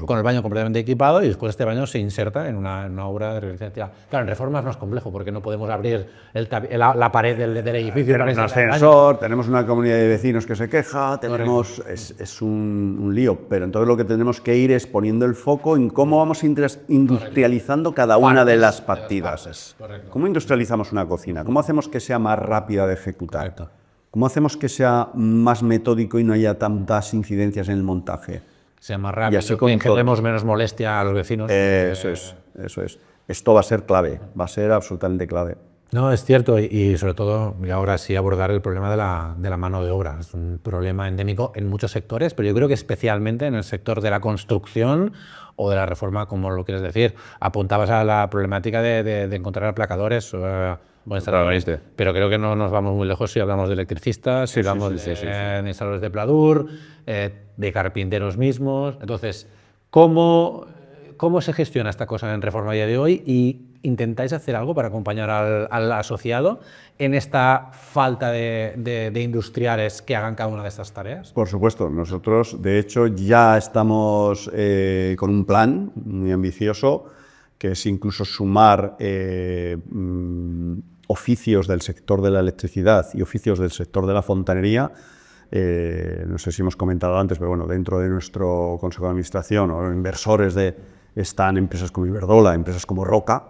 con el baño completamente equipado y después este baño se inserta en una obra de realización. Claro, en reformas no es complejo porque no podemos abrir la pared del edificio. Tenemos un ascensor, tenemos una comunidad de vecinos que se queja, tenemos... es un lío, pero entonces lo que tenemos que ir es poniendo el foco en cómo vamos industrializando cada una de las partidas. ¿Cómo industrializamos una cocina? ¿Cómo hacemos que sea más rápida de ejecutar? ¿Cómo hacemos que sea más metódico y no haya tantas incidencias en el montaje? Sea más rápido, y que demos menos molestia a los vecinos. Eso es. Esto va a ser clave, va a ser absolutamente clave. No, es cierto, y sobre todo, y ahora sí abordar el problema de la mano de obra. Es un problema endémico en muchos sectores, pero yo creo que especialmente en el sector de la construcción o de la reforma, como lo quieres decir. Apuntabas a la problemática de encontrar aplacadores, pero creo que no nos vamos muy lejos si hablamos de electricistas, si hablamos de instaladores de pladur, de carpinteros mismos. Entonces, ¿cómo se gestiona esta cosa en Reforma a día de hoy? ¿Y intentáis hacer algo para acompañar al asociado en esta falta de industriales que hagan cada una de estas tareas? Por supuesto, nosotros de hecho ya estamos con un plan muy ambicioso, que es incluso sumar oficios del sector de la electricidad y oficios del sector de la fontanería. No sé si hemos comentado antes, pero bueno, dentro de nuestro consejo de administración o inversores están empresas como Iberdrola, empresas como Roca,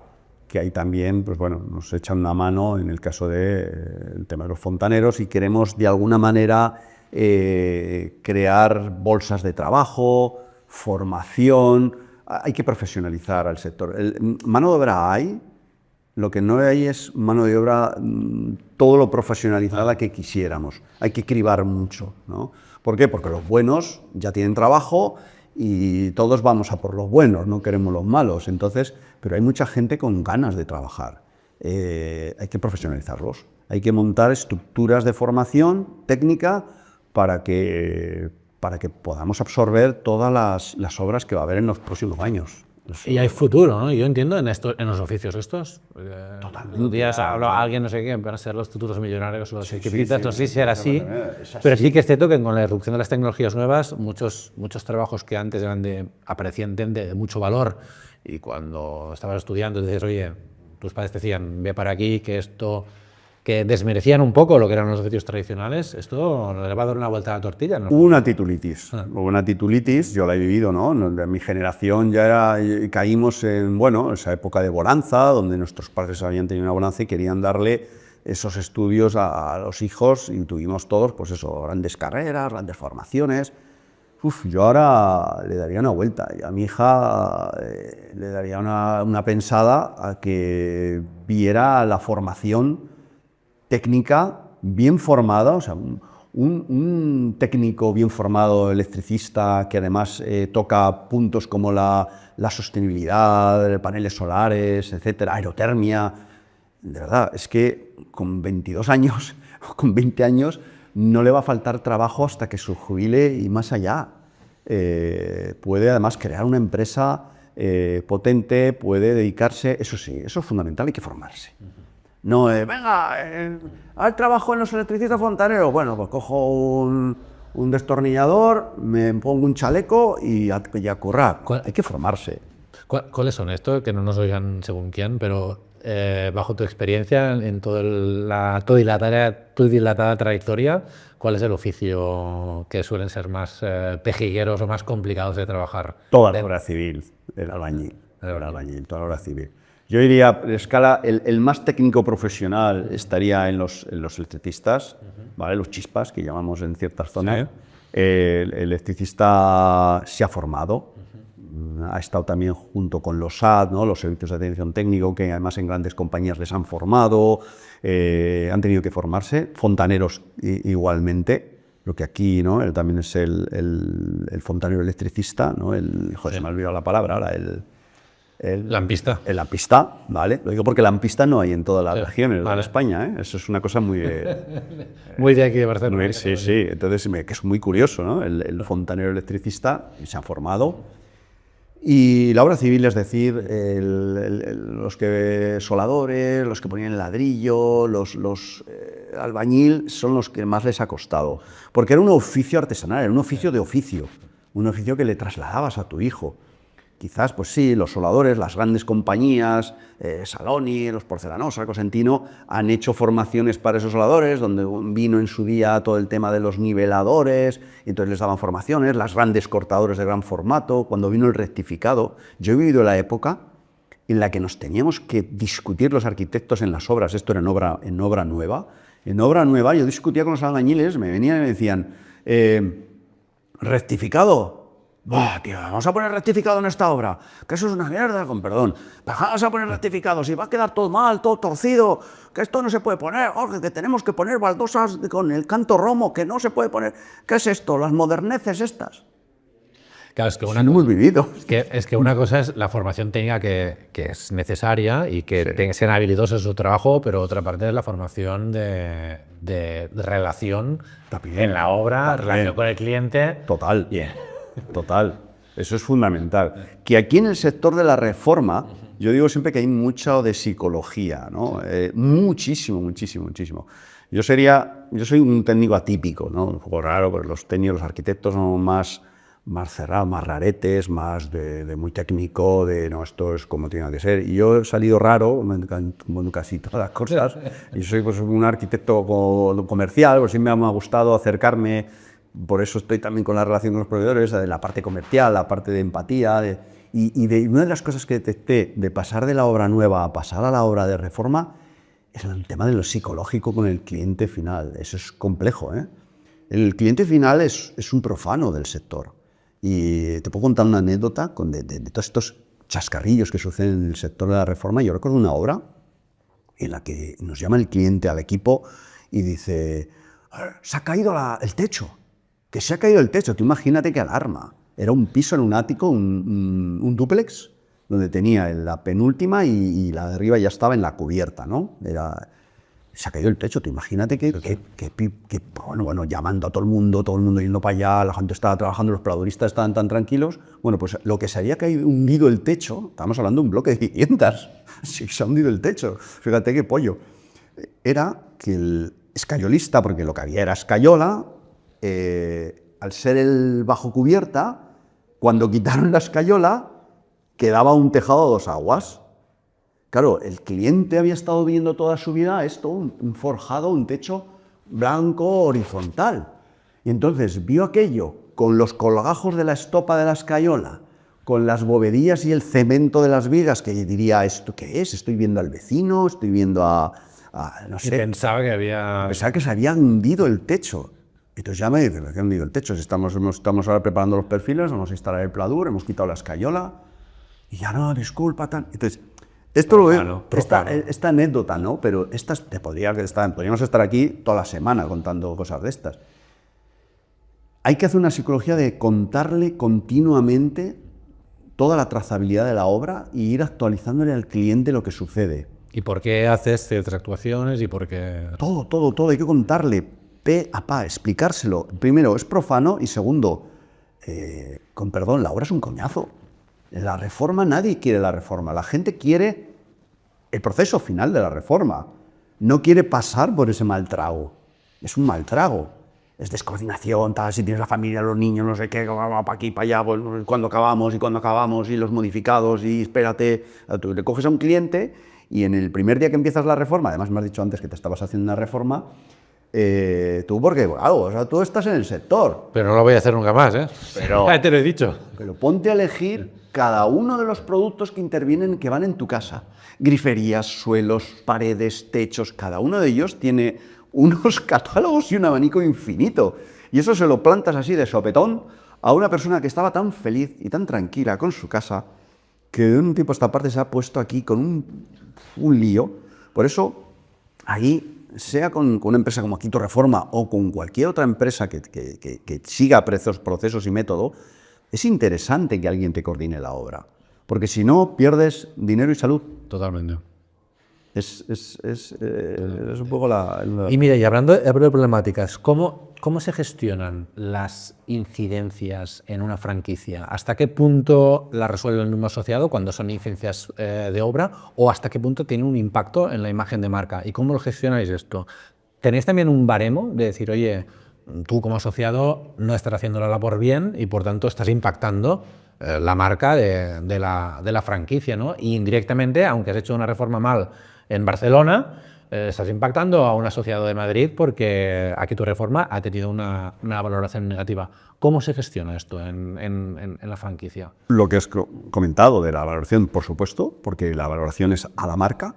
que ahí también pues bueno, nos echan una mano en el caso del tema de los fontaneros, y queremos de alguna manera crear bolsas de trabajo, formación. Hay que profesionalizar al sector. Mano de obra hay, lo que no hay es mano de obra todo lo profesionalizada que quisiéramos. Hay que cribar mucho, ¿no? ¿Por qué? Porque los buenos ya tienen trabajo y todos vamos a por los buenos, no queremos los malos. Entonces, pero hay mucha gente con ganas de trabajar. Hay que profesionalizarlos. Hay que montar estructuras de formación técnica para que podamos absorber todas las obras que va a haber en los próximos años. Y hay futuro, ¿no? Yo entiendo en los oficios estos. Totalmente. Un día habla alguien, no sé qué, van a ser los futuros millonarios o los equipitas, no sé si era así, pero sí que es cierto que con la irrupción de las tecnologías nuevas, muchos trabajos que antes aparecían de mucho valor, y cuando estabas estudiando dices, oye, tus padres te decían, ve para aquí, que desmerecían un poco lo que eran los oficios tradicionales, esto le va a dar una vuelta a la tortilla, ¿no? Hubo una titulitis, yo la he vivido, ¿no? De mi generación caímos en, bueno, esa época de bonanza, donde nuestros padres habían tenido una bonanza y querían darle esos estudios a los hijos, y tuvimos todos, pues eso, grandes carreras, grandes formaciones. Yo ahora le daría una vuelta, y a mi hija le daría una pensada a que viera la formación técnica bien formada, o sea, un técnico bien formado, electricista, que además toca puntos como la sostenibilidad, paneles solares, etcétera, aerotermia. De verdad, es que con 22 años o con 20 años no le va a faltar trabajo hasta que se jubile y más allá. Puede además crear una empresa potente, puede dedicarse, eso sí, eso es fundamental, hay que formarse. No, venga, al trabajo en los electricistas fontaneros, bueno, pues cojo un destornillador, me pongo un chaleco y a currar. Hay que formarse. ¿Cuáles son estos? Que no nos oigan según quién, pero bajo tu experiencia en toda tu dilatada trayectoria, ¿cuál es el oficio que suelen ser más pejigueros o más complicados de trabajar? Toda la obra civil, el albañil, toda la obra civil. Yo diría, escala, el más técnico profesional estaría en los electricistas, ¿vale? Los chispas, que llamamos en ciertas zonas. ¿Sí? El electricista se ha formado, ha estado también junto con los SAT, ¿no? Los servicios de atención técnico, que además en grandes compañías les han formado, han tenido que formarse. Fontaneros igualmente, lo que aquí, ¿no? Él también es el fontanero electricista, ¿no? Joder, se me ha olvidado la palabra ahora, lampista. El lampista, ¿vale? Lo digo porque lampista no hay en todas las regiones de España, ¿eh? Eso es una cosa muy... muy de aquí de Barcelona. Sí. Entonces, que es muy curioso, ¿no? El fontanero electricista se ha formado. Y la obra civil, es decir, los que soladores, los que ponían el ladrillo, los albañil, son los que más les ha costado. Porque era un oficio artesanal, era un oficio de oficio, un oficio que le trasladabas a tu hijo. quizás, pues sí, los soldadores, las grandes compañías, Saloni, los Porcelanosa, Cosentino, han hecho formaciones para esos soldadores, donde vino en su día todo el tema de los niveladores, y entonces les daban formaciones, las grandes cortadores de gran formato, cuando vino el rectificado. Yo he vivido la época en la que nos teníamos que discutir los arquitectos en las obras, esto era en obra nueva. En obra nueva yo discutía con los albañiles, me venían y me decían, rectificado. ¡Buah, tío! Vamos a poner rectificado en esta obra, que eso es una mierda, con perdón. Vamos a poner rectificado, si va a quedar todo mal, todo torcido, que esto no se puede poner, Jorge, que tenemos que poner baldosas con el canto romo, que no se puede poner. ¿Qué es esto? Las moderneces estas. Claro, es que no hemos vivido. Es que una cosa es la formación técnica que es necesaria y que sean habilidosos en su trabajo, pero otra parte es la formación de relación También. en la obra, También. relación con el cliente. Total. Total. Eso es fundamental. Que aquí en el sector de la reforma, yo digo siempre que hay mucho de psicología, ¿no? Muchísimo. Yo soy un técnico atípico, ¿no? Un poco raro, porque los técnicos, los arquitectos son más cerrados, más raretes, más de muy técnico, de no, esto es como tiene que ser. Y yo he salido raro en casi todas las cosas. Y soy pues, un arquitecto comercial, pues siempre me ha gustado acercarme. Por eso estoy también con la relación con los proveedores, de la parte comercial, la parte de empatía. Y una de las cosas que detecté de pasar de la obra nueva a pasar a la obra de reforma es el tema de lo psicológico con el cliente final. Eso es complejo, ¿eh? El cliente final es un profano del sector. Y te puedo contar una anécdota de todos estos chascarrillos que suceden en el sector de la reforma. Yo recuerdo una obra en la que nos llama el cliente al equipo y dice, se ha caído el techo. Que se ha caído el techo, tú imagínate qué alarma. Era un piso en un ático, un dúplex, donde tenía la penúltima y la de arriba ya estaba en la cubierta, ¿no? Se ha caído el techo, tú imagínate bueno, llamando a todo el mundo yendo para allá, la gente estaba trabajando, los pladuristas estaban tan tranquilos. Bueno, pues lo que se había hundido el techo, estamos hablando de un bloque de viviendas, sí, se ha hundido el techo, fíjate qué pollo. Era que el escayolista, porque lo que había era escayola, al ser el bajo cubierta, cuando quitaron la escayola, quedaba un tejado a dos aguas. Claro, el cliente había estado viendo toda su vida esto, un forjado, un techo blanco horizontal. Y entonces vio aquello con los colgajos de la estopa de la escayola, con las bovedillas y el cemento de las vigas, que diría, ¿esto qué es? Estoy viendo al vecino, estoy viendo no sé. Y pensaba que se había hundido el techo. Entonces ya me dice, ¿qué ha hundido el techo? Estamos ahora preparando los perfiles, vamos a instalar el pladur, hemos quitado la escayola, y ya no, disculpa, tal. Entonces, esto lo veo, esta anécdota, ¿no? Pero podríamos estar aquí toda la semana contando cosas de estas. Hay que hacer una psicología de contarle continuamente toda la trazabilidad de la obra y ir actualizándole al cliente lo que sucede. ¿Y por qué haces ciertas actuaciones y por qué...? Todo, hay que contarle pe a pa, explicárselo. Primero, es profano y segundo, con perdón, la obra es un coñazo. La reforma, nadie quiere la reforma. La gente quiere el proceso final de la reforma. No quiere pasar por ese mal trago. Es un mal trago. Es descoordinación, tal, si tienes la familia, los niños, no sé qué, va para aquí, para allá, pues, cuando acabamos, y los modificados, y espérate. Tú le coges a un cliente y en el primer día que empiezas la reforma, además me has dicho antes que te estabas haciendo una reforma, tú porque, claro, o sea, tú estás en el sector. Pero no lo voy a hacer nunca más, ¿eh? Pero, te lo he dicho. Pero ponte a elegir cada uno de los productos que intervienen, que van en tu casa. Griferías, suelos, paredes, techos, cada uno de ellos tiene unos catálogos y un abanico infinito. Y eso se lo plantas así de sopetón a una persona que estaba tan feliz y tan tranquila con su casa, que de un tiempo a esta parte se ha puesto aquí con un lío. Por eso, ahí, sea con una empresa como Aquí Tu Reforma o con cualquier otra empresa que siga procesos y método, es interesante que alguien te coordine la obra, porque si no, pierdes dinero y salud. Totalmente. Es un poco Y mira, y hablando de problemáticas, ¿cómo se gestionan las incidencias en una franquicia? ¿Hasta qué punto la resuelve el mismo asociado cuando son incidencias de obra? ¿O hasta qué punto tiene un impacto en la imagen de marca? ¿Y cómo lo gestionáis esto? ¿Tenéis también un baremo de decir, oye, tú como asociado no estás haciendo la labor bien y por tanto estás impactando la marca de la franquicia, ¿no? Y indirectamente, aunque has hecho una reforma mal en Barcelona, estás impactando a un asociado de Madrid porque aquí tu reforma ha tenido una valoración negativa. ¿Cómo se gestiona esto en la franquicia? Lo que has comentado de la valoración, por supuesto, porque la valoración es a la marca.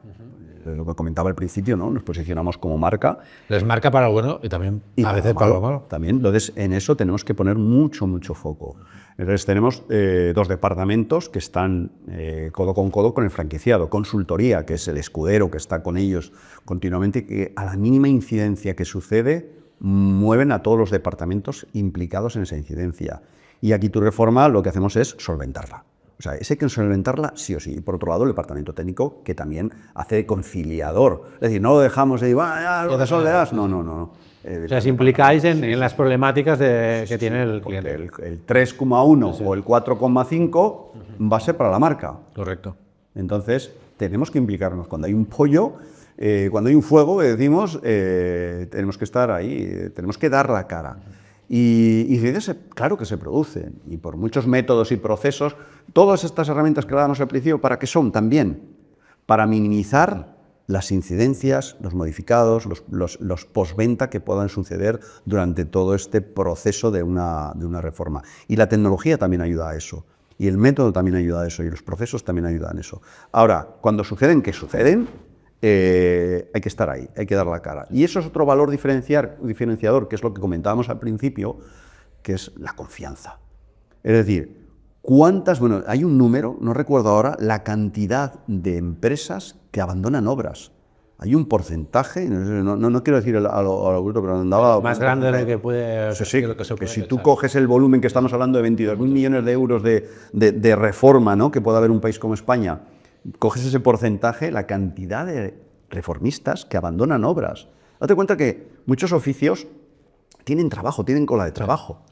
Lo que comentaba al principio, ¿no? Nos posicionamos como marca. Les marca para lo bueno y también a veces para lo malo. También, entonces en eso tenemos que poner mucho foco. Entonces tenemos dos departamentos que están codo con codo con el franquiciado. Consultoría, que es el escudero que está con ellos continuamente, que a la mínima incidencia que sucede mueven a todos los departamentos implicados en esa incidencia. Y aquí tu reforma lo que hacemos es solventarla. O sea, ese hay que solventarla sí o sí. Y por otro lado, el departamento técnico, que también hace de conciliador. Es decir, no lo dejamos de ya lo resolverás. No. O sea, os implicáis en las problemáticas que tiene el cliente. El 3,1 o el 4,5 va a ser para la marca. Correcto. Entonces, tenemos que implicarnos. Cuando hay un pollo, cuando hay un fuego, decimos, tenemos que estar ahí, tenemos que dar la cara. Y claro que se producen, y por muchos métodos y procesos, todas estas herramientas que dábamos al principio, ¿para qué son? También para minimizar las incidencias, los modificados, los postventa que puedan suceder durante todo este proceso de una reforma. Y la tecnología también ayuda a eso, y el método también ayuda a eso, y los procesos también ayudan a eso. Ahora, cuando suceden, ¿qué suceden? Hay que estar ahí, hay que dar la cara. Y eso es otro valor diferenciador, que es lo que comentábamos al principio, que es la confianza. Es decir, hay un número, no recuerdo ahora, la cantidad de empresas que abandonan obras. Hay un porcentaje, no quiero decir a lo bruto, pero andaba... Más grande de lo que puede... Sí, que si tú coges el volumen que estamos hablando de 22.000 millones de euros de reforma, ¿no?, que puede haber un país como España, coges ese porcentaje, la cantidad de reformistas que abandonan obras. Date cuenta que muchos oficios tienen trabajo, tienen cola de trabajo.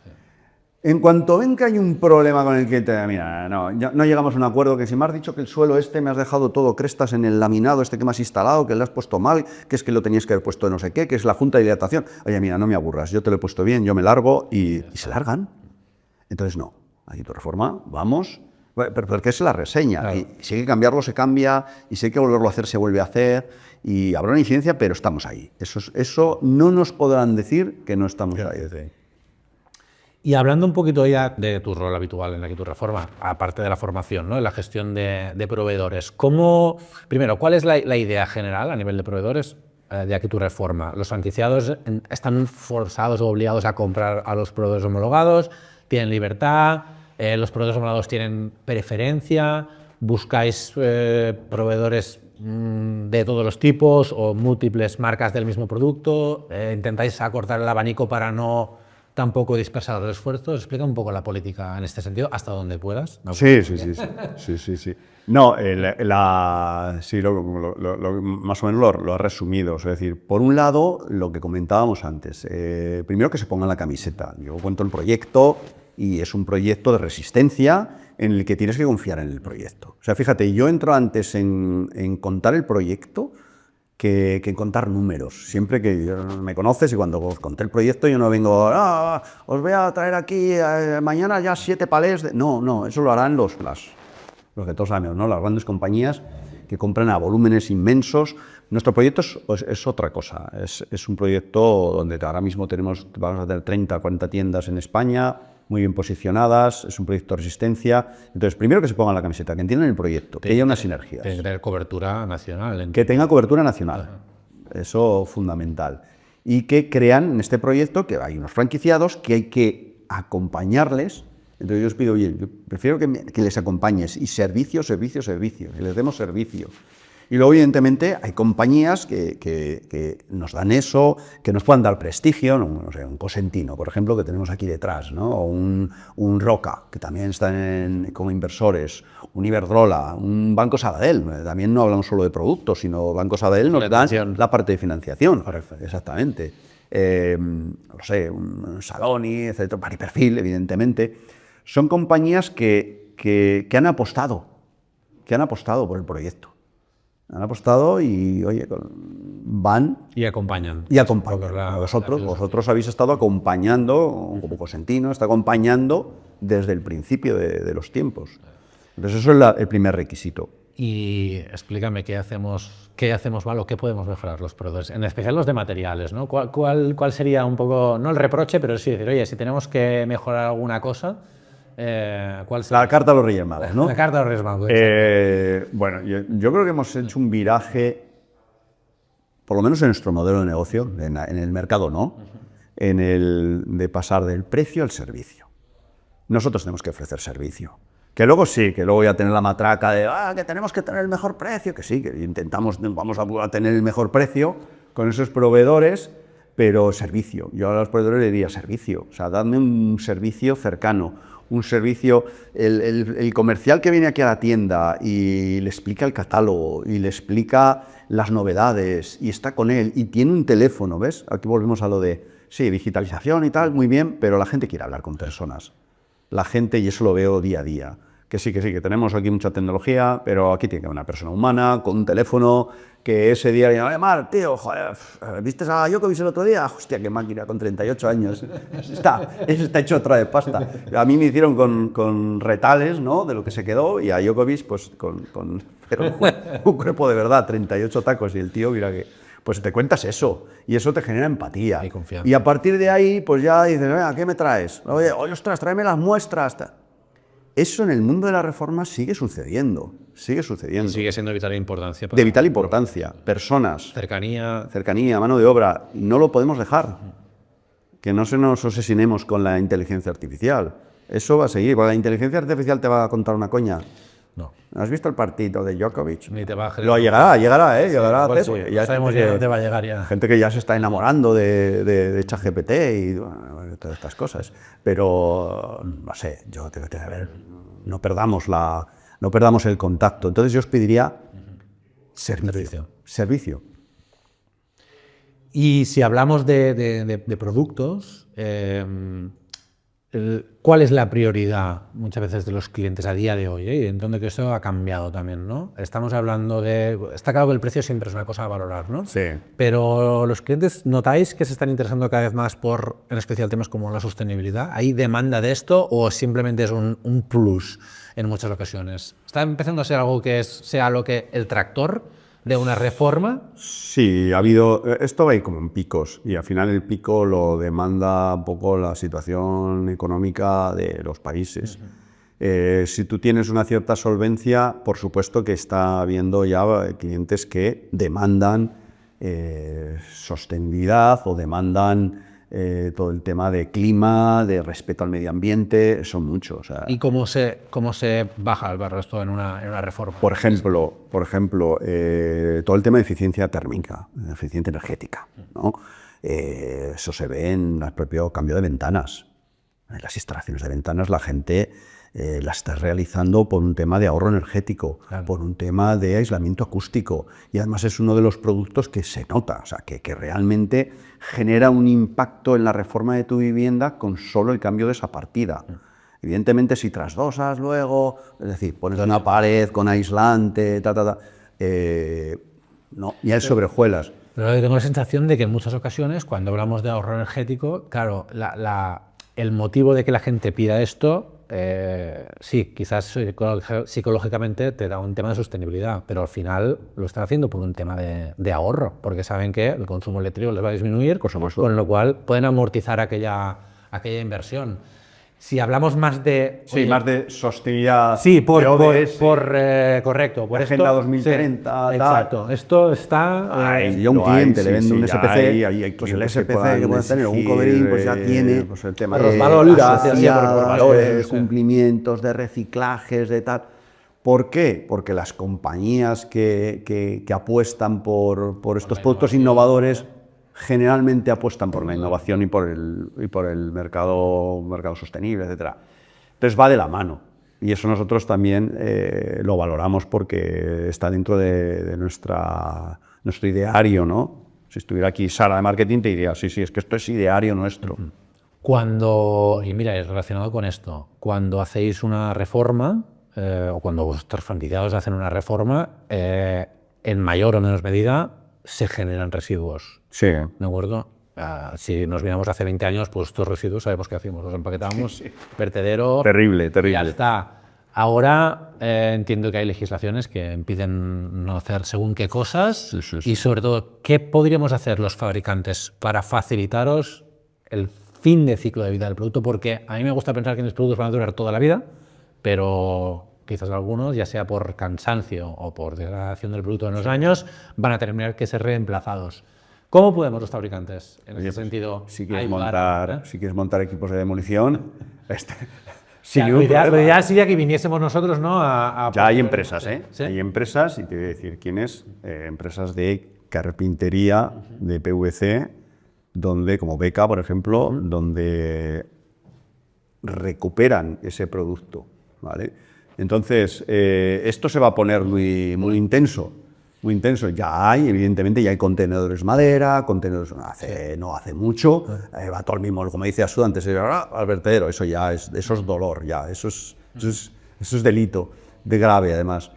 En cuanto ven que hay un problema con el cliente, mira, no llegamos a un acuerdo, que si me has dicho que el suelo me has dejado todo crestas en el laminado que me has instalado, que le has puesto mal, que es que lo tenías que haber puesto de no sé qué, que es la junta de dilatación. Oye, mira, no me aburras, yo te lo he puesto bien, yo me largo y se largan. Entonces no, aquí tu reforma, vamos... Pero porque es la reseña, claro. Y si hay que cambiarlo, se cambia, y si hay que volverlo a hacer, se vuelve a hacer, y habrá una incidencia, pero estamos ahí. Eso no nos podrán decir que no estamos ahí. Y hablando un poquito ya de tu rol habitual en Aquí tu Reforma, aparte de la formación, ¿no?, en la gestión de proveedores, primero, ¿cuál es la idea general a nivel de proveedores de Aquí tu Reforma? ¿Los franquiciados están forzados o obligados a comprar a los proveedores homologados? ¿Tienen libertad? ¿Los proveedores homologados tienen preferencia? ¿Buscáis proveedores de todos los tipos o múltiples marcas del mismo producto? ¿Intentáis acortar el abanico para no tampoco dispersar los esfuerzos? Explica un poco la política en este sentido, hasta donde puedas. Sí. No, más o menos lo has resumido. Es decir, por un lado, lo que comentábamos antes. Primero que se pongan la camiseta. Yo cuento el proyecto y es un proyecto de resistencia en el que tienes que confiar en el proyecto. O sea, fíjate, yo entro antes en contar el proyecto que en contar números. Siempre que me conoces y cuando os conté el proyecto yo no vengo, os voy a traer aquí mañana ya 7 palés. No, eso lo harán los que todos sabemos, ¿no?, las grandes compañías que compran a volúmenes inmensos. Nuestro proyecto es otra cosa. Es un proyecto donde ahora mismo vamos a tener 30, 40 tiendas en España, muy bien posicionadas, es un proyecto de resistencia. Entonces, primero que se pongan la camiseta, que entiendan el proyecto, que haya unas sinergias. Tiene que tener cobertura nacional. Que tenga cobertura nacional, eso fundamental. Y que crean en este proyecto que hay unos franquiciados que hay que acompañarles. Entonces yo os pido, oye, yo prefiero que les acompañes y servicio, que les demos servicio. Y luego, evidentemente, hay compañías que nos dan eso, que nos puedan dar prestigio, no sé, un Cosentino, por ejemplo, que tenemos aquí detrás, ¿no?, o un Roca, que también están como inversores, un Iberdrola, un Banco Sabadell. También no hablamos solo de productos, sino Banco Sabadell nos dan la parte de financiación. Correcto. Exactamente. No sé, un Saloni, etcétera, Bariperfil, evidentemente. Son compañías que han apostado por el proyecto. Han apostado y, oye, van Y acompañan. y acompañan. Vosotros habéis estado acompañando, como Cosentino, está acompañando desde el principio de los tiempos. Entonces eso es el primer requisito. Y explícame qué hacemos mal o qué podemos mejorar los proveedores, en especial los de materiales, ¿no? ¿Cuál sería un poco, no el reproche, pero sí decir, oye, si tenemos que mejorar alguna cosa, ¿cuál sería? La carta a los Reyes Magos, ¿no? La carta a los Reyes Magos. Bueno, yo creo que hemos hecho un viraje, por lo menos en nuestro modelo de negocio, en el mercado no, en el de pasar del precio al servicio. Nosotros tenemos que ofrecer servicio. Que luego sí, que luego voy a tener la matraca de que tenemos que tener el mejor precio, que sí, que vamos a tener el mejor precio con esos proveedores, pero servicio. Yo a los proveedores le diría servicio, o sea, dadme un servicio cercano, un servicio, el comercial que viene aquí a la tienda y le explica el catálogo y le explica las novedades y está con él y tiene un teléfono, ¿ves? Aquí volvemos a lo de, sí, digitalización y tal, muy bien, pero la gente quiere hablar con personas. La gente, y eso lo veo día a día, que sí, que tenemos aquí mucha tecnología, pero aquí tiene que haber una persona humana, con un teléfono, que ese día diga, Mar, tío, joder, ¿viste a Djokovic el otro día? Hostia, qué máquina, con 38 años. Está hecho otra de pasta. A mí me hicieron con retales, ¿no?, de lo que se quedó, y a Djokovic, pues, pero un cuerpo de verdad, 38 tacos, y el tío, mira que... Pues te cuentas eso, y eso te genera empatía. Y confianza. Y a partir de ahí, pues ya dices, venga, ¿qué me traes? Oye, ostras, tráeme las muestras. Eso en el mundo de la reforma sigue sucediendo, sigue sucediendo. Sigue siendo de vital importancia. De vital importancia. Personas, Cercanía, mano de obra, no lo podemos dejar. Que no se nos obsesionemos con la inteligencia artificial. Eso va a seguir, porque la inteligencia artificial te va a contar una coña. no. ¿Has visto el partido de Djokovic? Ni te va a generar... Lo llegará a hacer. Sí, Ya sabemos ya dónde va a llegar ya. Gente que ya se está enamorando de ChatGPT y bueno, todas estas cosas. Pero, no sé, yo tengo que ver, no perdamos el contacto. Entonces yo os pediría servicio. Y si hablamos de productos, ¿cuál es la prioridad muchas veces de los clientes a día de hoy? Y entiendo que eso ha cambiado también, ¿no? Estamos hablando de... Está claro que el precio siempre es una cosa a valorar, ¿no? Sí. Pero los clientes, ¿notáis que se están interesando cada vez más por, en especial, temas como la sostenibilidad? ¿Hay demanda de esto o simplemente es un plus en muchas ocasiones? ¿Está empezando a ser algo que sea lo que el tractor de una reforma? Sí, ha habido... Esto va a ir como en picos y al final el pico lo demanda un poco la situación económica de los países. Si tú tienes una cierta solvencia, por supuesto que está habiendo ya clientes que demandan sostenibilidad o demandan todo el tema de clima, de respeto al medio ambiente, son muchos. O sea, ¿Y cómo se baja el barro esto en una reforma? Por ejemplo, todo el tema de eficiencia térmica, eficiencia energética, ¿no? Eso se ve en el propio cambio de ventanas. En las instalaciones de ventanas la gente las está realizando por un tema de ahorro energético, claro, por un tema de aislamiento acústico, y además es uno de los productos que se nota, o sea, que realmente genera un impacto en la reforma de tu vivienda con solo el cambio de esa partida. Evidentemente, si trasdosas luego, es decir, pones una pared con aislante, no, y hay sobrejuelas. Pero tengo la sensación de que en muchas ocasiones, cuando hablamos de ahorro energético, claro, el motivo de que la gente pida esto, sí, quizás psicológicamente te da un tema de sostenibilidad, pero al final lo están haciendo por un tema de ahorro, porque saben que el consumo eléctrico les va a disminuir, con lo cual pueden amortizar aquella inversión. Si hablamos más de... Sí, más de sostenibilidad. Sí, correcto. Por Agenda 2030. Sí, exacto. Esto está... Yo a un cliente le vendo un SPC, pues el SPC que puede tener un coverín, pues ya tiene pues el tema de valores, cumplimientos de reciclajes, de tal. ¿Por qué? Porque las compañías que apuestan por estos productos innovadores generalmente apuestan por la innovación y por el mercado sostenible, etc. Entonces va de la mano, y eso nosotros también lo valoramos porque está dentro de nuestro ideario, ¿no? Si estuviera aquí Sara de marketing te diría, sí, es que esto es ideario nuestro. Y mira, relacionado con esto, cuando hacéis una reforma o cuando vuestros franquiciados hacen una reforma, en mayor o menor medida se generan residuos. Sí. ¿De acuerdo? Si nos viéramos hace 20 años, pues estos residuos sabemos qué hacíamos. Los empaquetamos, vertedero. Terrible, terrible. Ya está. Ahora entiendo que hay legislaciones que impiden no hacer según qué cosas y sobre todo, ¿qué podríamos hacer los fabricantes para facilitaros el fin de ciclo de vida del producto? Porque a mí me gusta pensar que mis productos van a durar toda la vida, pero quizás algunos, ya sea por cansancio o por degradación del producto en los años, van a tener que ser reemplazados. ¿Cómo podemos los fabricantes, en ese sentido, si quieres ayudar? si quieres montar equipos de demolición, Lo ideal sería que viniésemos nosotros, ¿no? Ya hay empresas, ¿eh? ¿Sí? Hay empresas, y te voy a decir quiénes, empresas de carpintería, de PVC, donde, como Beca, por ejemplo, donde recuperan ese producto, ¿vale? Entonces, esto se va a poner muy intenso. Muy intenso. Ya hay, evidentemente, ya hay contenedores madera, contenedores no hace mucho, va todo el mismo, como dice Asud antes, al vertedero, eso es dolor, ya, eso es delito, de grave además.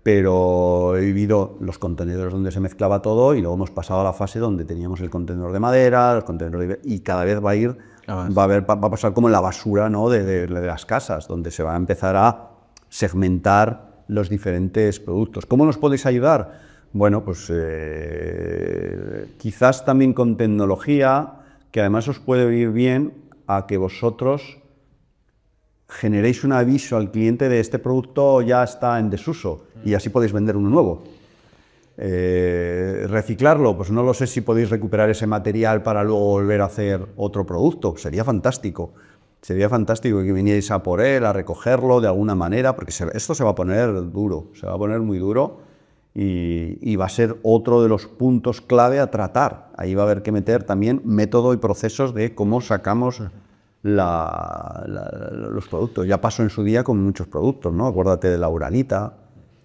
Pero he vivido los contenedores donde se mezclaba todo y luego hemos pasado a la fase donde teníamos el contenedor de madera, los contenedores y cada vez va a pasar como en la basura, ¿no? de las casas, donde se va a empezar a segmentar los diferentes productos. ¿Cómo nos podéis ayudar? Bueno, pues quizás también con tecnología, que además os puede venir bien a que vosotros generéis un aviso al cliente de este producto ya está en desuso y así podéis vender uno nuevo. Reciclarlo, pues no lo sé si podéis recuperar ese material para luego volver a hacer otro producto, sería fantástico. Sería fantástico que vinierais a por él, a recogerlo de alguna manera, porque esto se va a poner duro, se va a poner muy duro y va a ser otro de los puntos clave a tratar. Ahí va a haber que meter también método y procesos de cómo sacamos los productos. Ya pasó en su día con muchos productos, ¿no? Acuérdate de la uralita.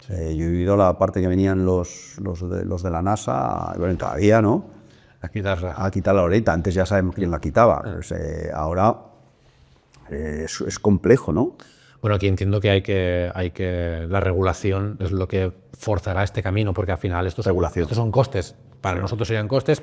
Sí. Yo he vivido la parte que venían los de la NASA, bueno, todavía, ¿no? A quitar la uralita. Antes ya sabemos quién la quitaba. Pues, ahora es complejo, ¿no? Bueno, aquí entiendo que la regulación es lo que forzará este camino, porque al final estos son costes. Para nosotros serían costes,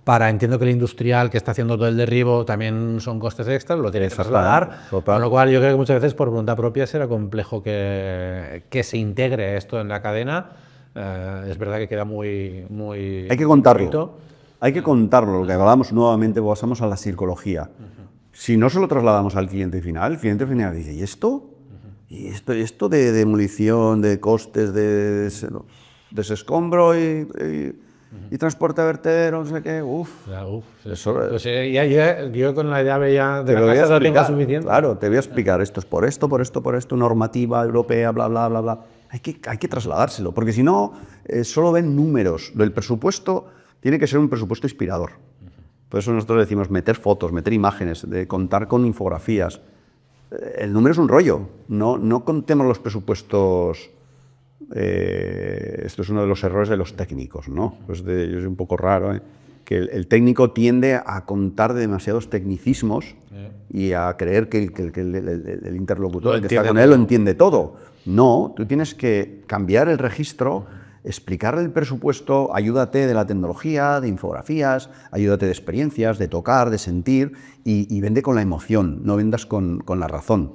entiendo que el industrial que está haciendo todo el derribo también son costes extras, lo tiene que trasladar. Con lo cual yo creo que muchas veces por voluntad propia será complejo que se integre esto en la cadena. Es verdad que queda muy hay que contarlo. Bonito. Hay que contarlo, lo que hablamos nuevamente, pasamos a la psicología. Si no se lo trasladamos al cliente final, el cliente final dice, ¿y esto? ¿Y esto de demolición, de costes, de ese escombro y transporte a vertedero, no sé qué? Eso, pues yo con la idea veía de la casa tengo suficiente. Claro, te voy a explicar, esto es por esto, normativa europea, bla, bla, bla, bla. Hay que trasladárselo, porque si no, solo ven números. El presupuesto tiene que ser un presupuesto inspirador. Por eso nosotros decimos meter fotos, meter imágenes, de contar con infografías. El número es un rollo, no contemos los presupuestos. Esto es uno de los errores de los técnicos, ¿no? Pues yo soy un poco raro, que el técnico tiende a contar demasiados tecnicismos y a creer que el interlocutor, el que está con él, lo entiende todo. No, tú tienes que cambiar el registro, explicarle el presupuesto, ayúdate de la tecnología, de infografías, ayúdate de experiencias, de tocar, de sentir y vende con la emoción, no vendas con la razón.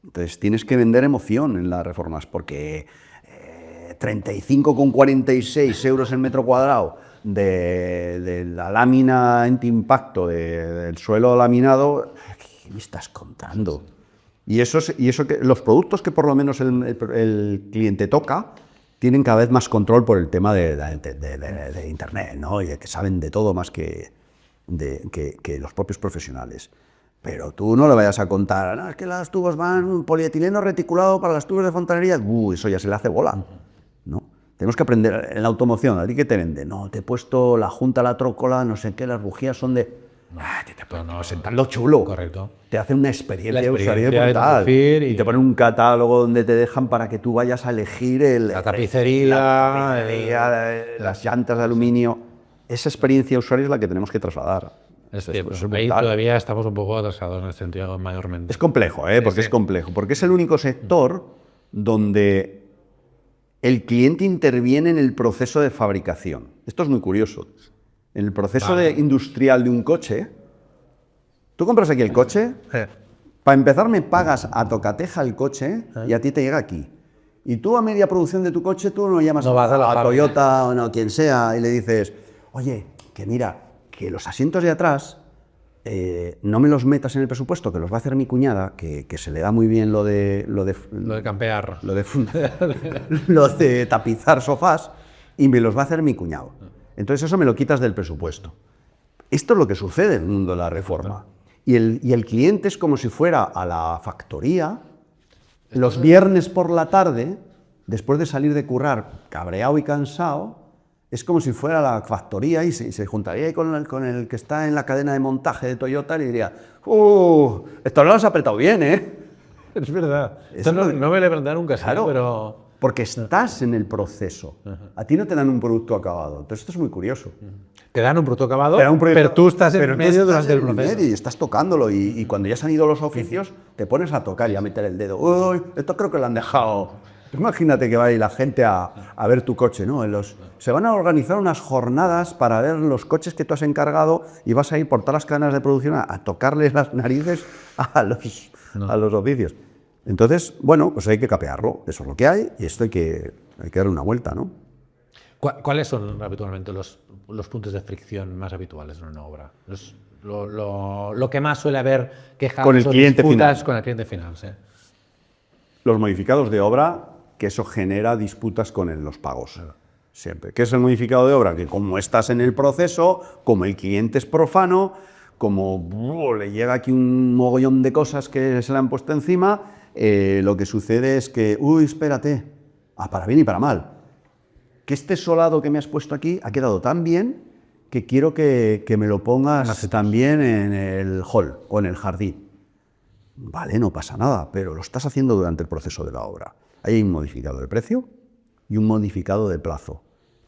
Entonces tienes que vender emoción en las reformas porque 35,46 euros el metro cuadrado de la lámina antiimpacto del suelo laminado, ¿qué me estás contando? Y eso que los productos que por lo menos el cliente toca tienen cada vez más control por el tema de Internet, ¿no? Y que saben de todo más que los propios profesionales. Pero tú no le vayas a contar, no, es que las tubos van un polietileno reticulado para las tubos de fontanería, eso ya se le hace bola, ¿no? Tenemos que aprender en la automoción, ¿a ti qué te vende? No, te he puesto la junta, la trócola, no sé qué, las bujías son de... sentarlo chulo. Correcto. Te hacen una experiencia de usuario brutal. Y te ponen un catálogo donde te dejan para que tú vayas a elegir la tapicería, las llantas de aluminio. Esa experiencia de usuario es la que tenemos que trasladar. Ahí todavía estamos un poco atrasados en el sentido mayormente. Es complejo, porque es complejo. Porque es el único sector donde el cliente interviene en el proceso de fabricación. Esto es muy curioso. En el proceso industrial de un coche, tú compras aquí el coche, para empezar me pagas a tocateja el coche y a ti te llega aquí. Y tú a media producción de tu coche, tú no llamas a Toyota o no, quien sea, y le dices, oye, que mira, que los asientos de atrás no me los metas en el presupuesto, que los va a hacer mi cuñada, que se le da muy bien lo de campear. Lo de tapizar sofás, y me los va a hacer mi cuñado. Entonces eso me lo quitas del presupuesto. Esto es lo que sucede en el mundo de la reforma. Y el cliente es como si fuera a la factoría los viernes por la tarde, después de salir de currar cabreado y cansado, es como si fuera a la factoría y se juntaría ahí con el que está en la cadena de montaje de Toyota y le diría, esto lo has apretado bien, ¿eh? Es verdad. Esto no me lo he aprendido nunca, claro, pero... Porque estás en el proceso. A ti no te dan un producto acabado. Entonces esto es muy curioso. Te dan un producto acabado, pero tú estás en medio durante el proceso. Y estás tocándolo. Y cuando ya se han ido los oficios, te pones a tocar y a meter el dedo. Uy, esto creo que lo han dejado. Imagínate que va ahí la gente a ver tu coche, ¿no? Se van a organizar unas jornadas para ver los coches que tú has encargado y vas a ir por todas las cadenas de producción a tocarles las narices a los oficios. Entonces, bueno, pues hay que capearlo. Eso es lo que hay y esto hay que darle una vuelta, ¿no? ¿Cuáles son habitualmente los puntos de fricción más habituales en una obra? Lo que más suele haber quejas con el cliente final. Con el cliente final, sí. Los modificados de obra, que eso genera disputas con los pagos. Siempre. ¿Qué es el modificado de obra? Que como estás en el proceso, como el cliente es profano, como le llega aquí un mogollón de cosas que se le han puesto encima, lo que sucede es que, espérate, para bien y para mal, que este solado que me has puesto aquí ha quedado tan bien que quiero que me lo pongas también en el hall o en el jardín. Vale, no pasa nada, pero lo estás haciendo durante el proceso de la obra. Hay un modificado de precio y un modificado de plazo.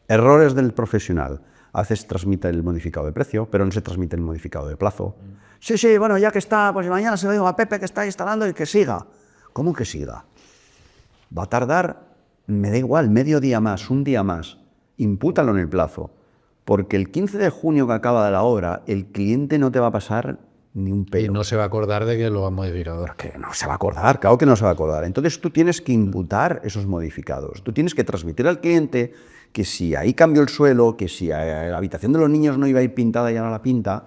Errores del profesional. A veces transmite el modificado de precio, pero no se transmite el modificado de plazo. Sí, bueno, ya que está, pues mañana se lo digo a Pepe que está instalando y que siga. ¿Cómo que siga? Va a tardar, me da igual, medio día más, un día más. Impútalo en el plazo, porque el 15 de junio que acaba la obra, el cliente no te va a pasar ni un pelo. Y no se va a acordar de que lo han modificado. Que no se va a acordar, claro que no se va a acordar. Entonces tú tienes que imputar esos modificados. Tú tienes que transmitir al cliente que si ahí cambió el suelo, que si la habitación de los niños no iba a ir pintada y ahora la pinta,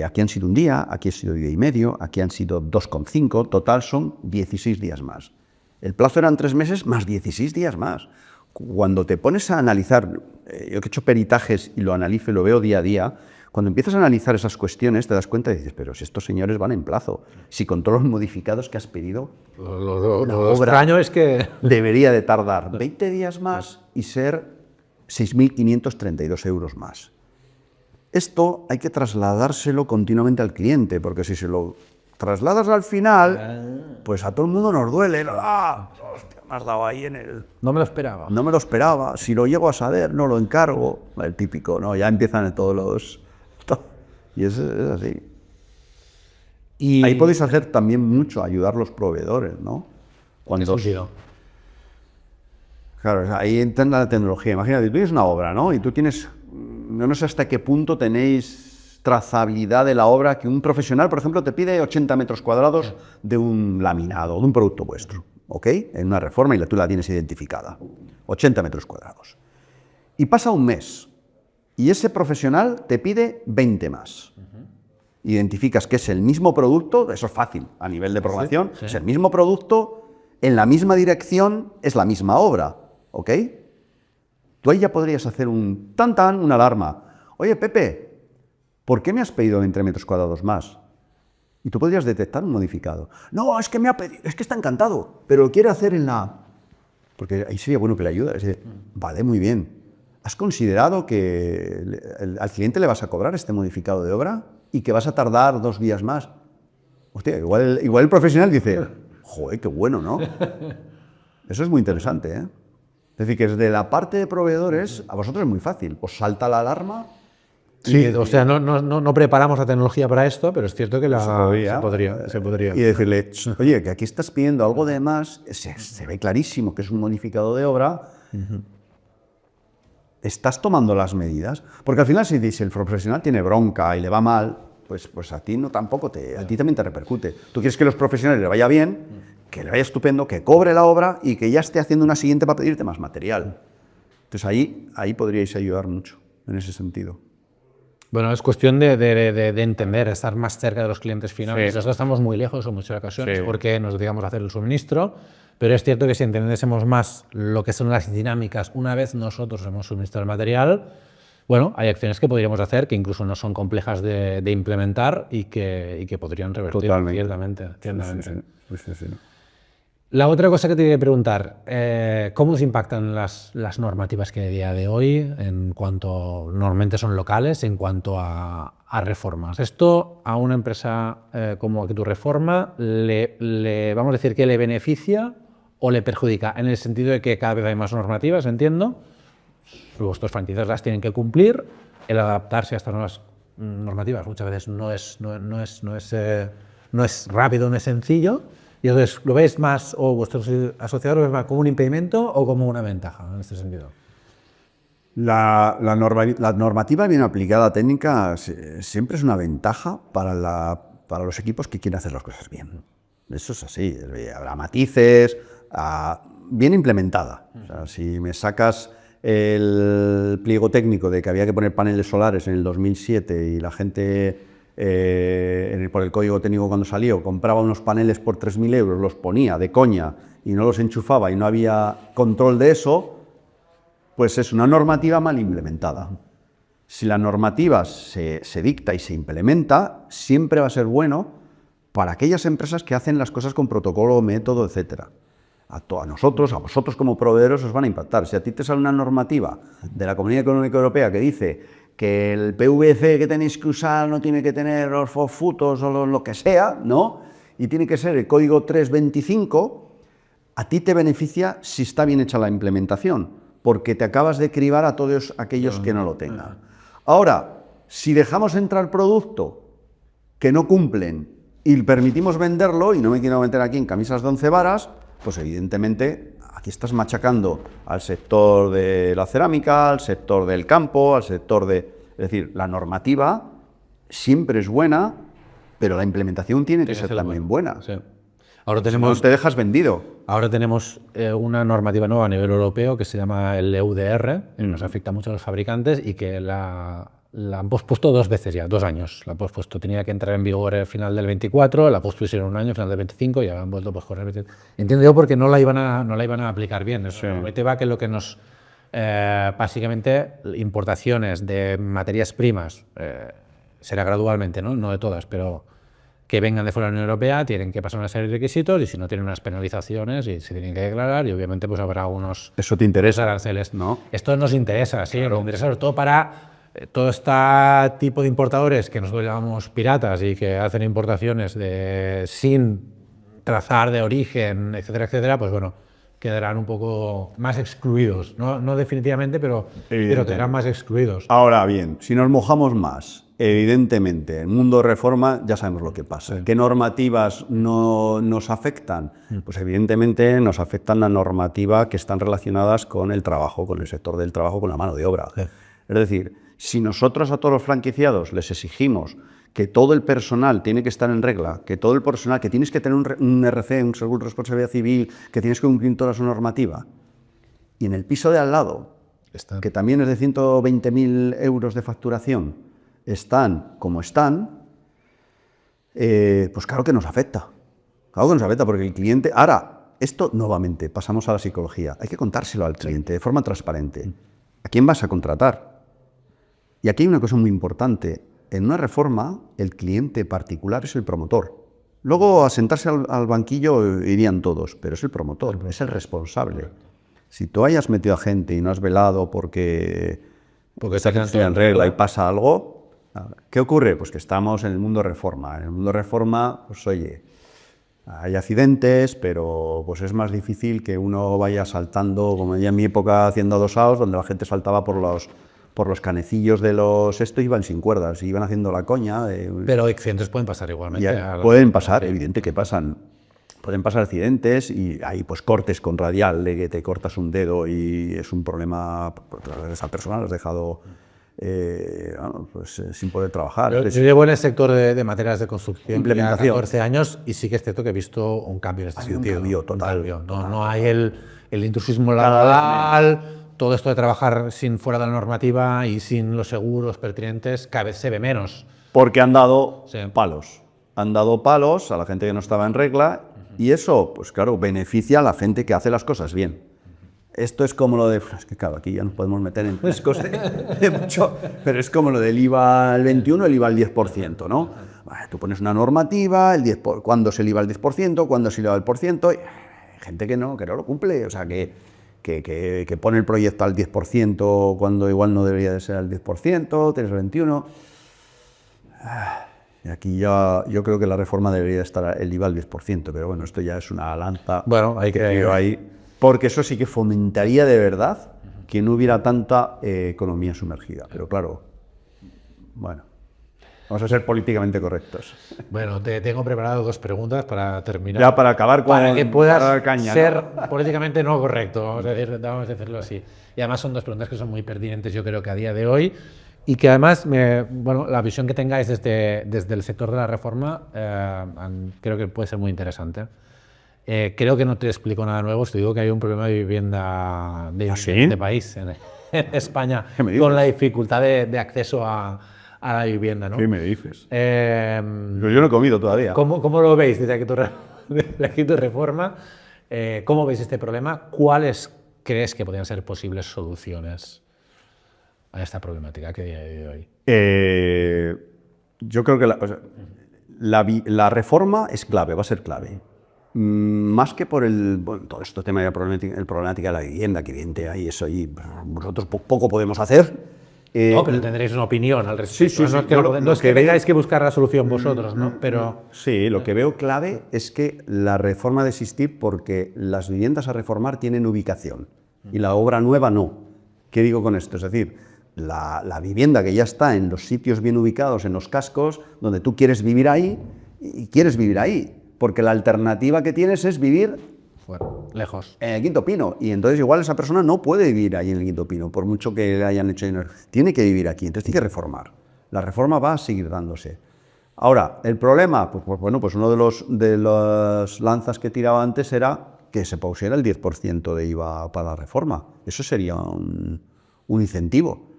aquí han sido un día, aquí ha sido día y medio, aquí han sido 2,5, total son 16 días más. El plazo eran 3 meses más 16 días más. Cuando te pones a analizar, yo que he hecho peritajes y lo analizo y lo veo día a día, cuando empiezas a analizar esas cuestiones te das cuenta y dices, pero si estos señores van en plazo, si con todos los modificados que has pedido, lo extraño es que debería de tardar 20 días más y ser 6.532 euros más. Esto hay que trasladárselo continuamente al cliente, porque si se lo trasladas al final, pues a todo el mundo nos duele. Hostia, me has dado ahí en el... No me lo esperaba. No me lo esperaba. Si lo llego a saber, no lo encargo. El típico, ¿no? Ya empiezan todos los... Y es así. Y ahí podéis hacer también mucho, ayudar a los proveedores, ¿no? ¿Qué sentido? Claro, ahí entra la tecnología. Imagínate, tú tienes una obra, ¿no? Y tú tienes... No sé hasta qué punto tenéis trazabilidad de la obra, que un profesional, por ejemplo, te pide 80 metros cuadrados de un laminado, de un producto vuestro, ¿ok? En una reforma y tú la tienes identificada. 80 metros cuadrados. Y pasa un mes y ese profesional te pide 20 más. Identificas que es el mismo producto, eso es fácil a nivel de programación, es el mismo producto, en la misma dirección, es la misma obra, ¿ok? Tú ahí ya podrías hacer un una alarma. Oye, Pepe, ¿por qué me has pedido 20 metros cuadrados más? Y tú podrías detectar un modificado. No, es que me ha pedido, es que está encantado, pero lo quiere hacer en la... Porque ahí sería bueno que le ayude. Vale, muy bien. ¿Has considerado que al cliente le vas a cobrar este modificado de obra y que vas a tardar 2 días más? Hostia, igual el profesional dice, joder, qué bueno, ¿no? Eso es muy interesante, ¿eh? Es decir, que desde la parte de proveedores, a vosotros es muy fácil. Os salta la alarma Sí, o sea, no preparamos la tecnología para esto, pero es cierto que se podría. Y decirle, oye, que aquí estás pidiendo algo de más, se ve clarísimo que es un modificado de obra, ¿estás tomando las medidas? Porque al final si el profesional tiene bronca y le va mal, pues a ti a ti también te repercute. Tú quieres que a los profesionales le vaya bien, que le vaya estupendo, que cobre la obra y que ya esté haciendo una siguiente para pedirte más material. Entonces ahí podríais ayudar mucho en ese sentido. Bueno, es cuestión de entender, estar más cerca de los clientes finales. Sí. Nosotros estamos muy lejos en muchas ocasiones Sí. porque nos dedicamos a hacer el suministro, pero es cierto que si entendiésemos más lo que son las dinámicas una vez nosotros hemos suministrado el material, bueno, hay acciones que podríamos hacer que incluso no son complejas de implementar y que podrían revertir. Totalmente. Ciertamente. Sí. La otra cosa que te quería preguntar, ¿cómo nos impactan las normativas que hay a día de hoy en cuanto, normalmente son locales, en cuanto a reformas? Esto a una empresa como Aquí tu Reforma, vamos a decir que le beneficia o le perjudica, en el sentido de que cada vez hay más normativas, entiendo, vuestros franquiciados las tienen que cumplir, el adaptarse a estas nuevas normativas muchas veces no es rápido, no es sencillo. Y entonces, ¿lo veis más, o vuestros asociados lo ven más como un impedimento o como una ventaja en este sentido? La normativa bien aplicada técnica siempre es una ventaja para los equipos que quieren hacer las cosas bien. Eso es así, habrá matices, bien implementada. O sea, si me sacas el pliego técnico de que había que poner paneles solares en el 2007 y la gente... por el código técnico cuando salió, compraba unos paneles por 3.000 euros, los ponía de coña y no los enchufaba y no había control de eso, pues es una normativa mal implementada. Si la normativa se dicta y se implementa, siempre va a ser bueno para aquellas empresas que hacen las cosas con protocolo, método, etc. A nosotros, a vosotros como proveedores os van a impactar. Si a ti te sale una normativa de la Comunidad Económica Europea que dice que el PVC que tenéis que usar no tiene que tener los fosfutos o lo que sea, ¿no? Y tiene que ser el código 325, a ti te beneficia si está bien hecha la implementación, porque te acabas de cribar a todos aquellos que no lo tengan. Ahora, si dejamos entrar producto que no cumplen y permitimos venderlo, y no me quiero meter aquí en camisas de 11 varas, pues evidentemente aquí estás machacando al sector de la cerámica, al sector del campo, al sector de... Es decir, la normativa siempre es buena, pero la implementación tiene que ser también buena. Sí. Ahora tenemos, no te dejas vendido. Ahora tenemos una normativa nueva a nivel europeo que se llama el EUDR, y nos afecta mucho a los fabricantes y que la han pospuesto 2 veces ya, 2 años. La han pospuesto, tenía que entrar en vigor al final del 24, la pospusieron 1 año, final del 25 y ya han vuelto a posponer. Entiendo yo porque no la iban a aplicar bien. Eso te va que lo que nos... básicamente, importaciones de materias primas, será gradualmente, no de todas, pero que vengan de fuera de la Unión Europea, tienen que pasar una serie de requisitos y si no tienen unas penalizaciones y se tienen que declarar y obviamente pues habrá unos... ¿Eso te interesa? Aranceles. ¿No? Esto nos interesa, sí, nos interesa sobre todo para... Todo este tipo de importadores que nosotros llamamos piratas y que hacen importaciones sin trazar de origen, etcétera, etcétera, pues bueno, quedarán un poco más excluidos. No definitivamente, pero quedarán más excluidos. Ahora bien, si nos mojamos más, evidentemente, el mundo de reforma ya sabemos lo que pasa. Sí. ¿Qué normativas no nos afectan? Pues evidentemente nos afectan la normativa que están relacionadas con el trabajo, con el sector del trabajo, con la mano de obra. Sí. Es decir, si nosotros a todos los franquiciados les exigimos que todo el personal tiene que estar en regla, que todo el personal, que tienes que tener un RC, un seguro de responsabilidad civil, que tienes que cumplir toda su normativa, y en el piso de al lado, que también es de 120.000 euros de facturación, están como están, pues claro que nos afecta. Claro que nos afecta porque el cliente... Ahora, esto nuevamente, pasamos a la psicología. Hay que contárselo al cliente de forma transparente. ¿A quién vas a contratar? Y aquí hay una cosa muy importante. En una reforma, el cliente particular es el promotor. Luego, a sentarse al banquillo irían todos, pero es el promotor, es el responsable. Si tú hayas metido a gente y no has velado porque está en regla y pasa algo, ¿qué ocurre? Pues que estamos en el mundo de reforma. En el mundo de reforma, pues oye, hay accidentes, pero pues es más difícil que uno vaya saltando, como ya en mi época haciendo adosados, donde la gente saltaba por por los canecillos de los estos iban sin cuerdas, iban haciendo la coña. Pero accidentes pueden pasar igualmente. Pueden pasar, evidente que pasan. Pueden pasar accidentes y hay pues cortes con radial, de que te cortas un dedo y es un problema, esa persona lo has dejado sin poder trabajar. Yo llevo en el sector de materiales de construcción ya Implementación. 14 años y sí que es cierto que he visto un cambio en este Hay un sentido. cambio total. No hay el intrusismo laboral, todo esto de trabajar sin fuera de la normativa y sin los seguros pertinentes, cada vez se ve menos. Porque han dado Sí. palos. Han dado palos a la gente que no estaba en regla y eso, pues claro, beneficia a la gente que hace las cosas bien. Esto es como lo de... Es que claro, aquí ya nos podemos meter en riscos de mucho, pero es como lo del IVA al 21, el IVA al 10%, ¿no? Bueno, tú pones una normativa, cuándo es el IVA al 10%, cuándo es el IVA al %, y hay gente que no lo cumple, o sea, que pone el proyecto al 10% cuando igual no debería de ser al 10%, tienes el 21%. Y aquí ya yo creo que la reforma debería estar el IVA al 10%, pero bueno, esto ya es una lanza. Bueno, hay que... tiro ahí, porque eso sí que fomentaría de verdad que no hubiera tanta economía sumergida. Pero claro, bueno, vamos a ser políticamente correctos. Bueno, te tengo preparado 2 preguntas para terminar. Ya para acabar con... Para que puedas para dar caña, ser ¿no? políticamente no correcto, vamos a decirlo así. Y además son 2 preguntas que son muy pertinentes, yo creo que a día de hoy, y que además, la visión que tengáis desde el sector de la reforma creo que puede ser muy interesante. Creo que no te explico nada nuevo, te digo que hay un problema de vivienda de país en España, con la dificultad de acceso a la vivienda, ¿no? ¿Qué me dices? Pero yo no he comido todavía. ¿Cómo lo veis desde aquí tu reforma? ¿Cómo veis este problema? ¿Cuáles crees que podrían ser posibles soluciones a esta problemática que día de hoy? Yo creo que la reforma es clave, va a ser clave. Más que por todo este tema de la problemática de la vivienda, que evidente hay eso y nosotros poco podemos hacer. No, pero tendréis una opinión al respecto. Sí. No es que tengáis que buscar la solución vosotros, ¿no? Pero... Sí, lo que veo clave es que la reforma de existir porque las viviendas a reformar tienen ubicación y la obra nueva no. ¿Qué digo con esto? Es decir, la vivienda que ya está en los sitios bien ubicados, en los cascos, donde tú quieres vivir ahí, y quieres vivir ahí, porque la alternativa que tienes es vivir fuera, lejos. En el Quinto Pino, y entonces igual esa persona no puede vivir ahí en el Quinto Pino, por mucho que le hayan hecho dinero. Tiene que vivir aquí, entonces tiene que reformar. La reforma va a seguir dándose. Ahora, el problema, pues uno de las lanzas que tiraba antes era que se pusiera el 10% de IVA para la reforma. Eso sería un incentivo.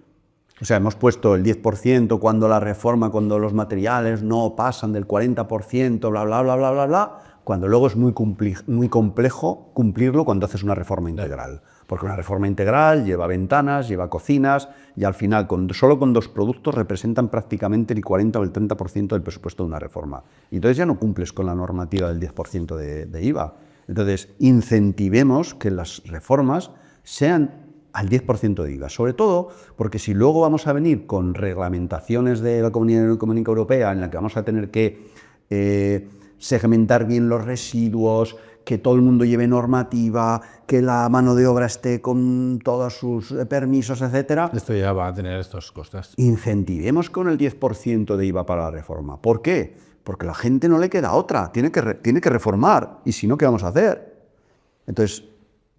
O sea, hemos puesto el 10% cuando la reforma, cuando los materiales no pasan del 40%, bla, bla, bla, bla, bla, bla, cuando luego es muy complejo cumplirlo cuando haces una reforma integral. Porque una reforma integral lleva ventanas, lleva cocinas, y al final solo con 2 productos representan prácticamente el 40 o el 30% del presupuesto de una reforma. Y entonces ya no cumples con la normativa del 10% de IVA. Entonces, incentivemos que las reformas sean al 10% de IVA, sobre todo porque si luego vamos a venir con reglamentaciones de la Comunidad Económica Europea en la que vamos a tener que segmentar bien los residuos, que todo el mundo lleve normativa, que la mano de obra esté con todos sus permisos, etcétera. Esto ya va a tener estos costes. Incentivemos con el 10% de IVA para la reforma. ¿Por qué? Porque a la gente no le queda otra, tiene que reformar, y si no, ¿qué vamos a hacer? Entonces,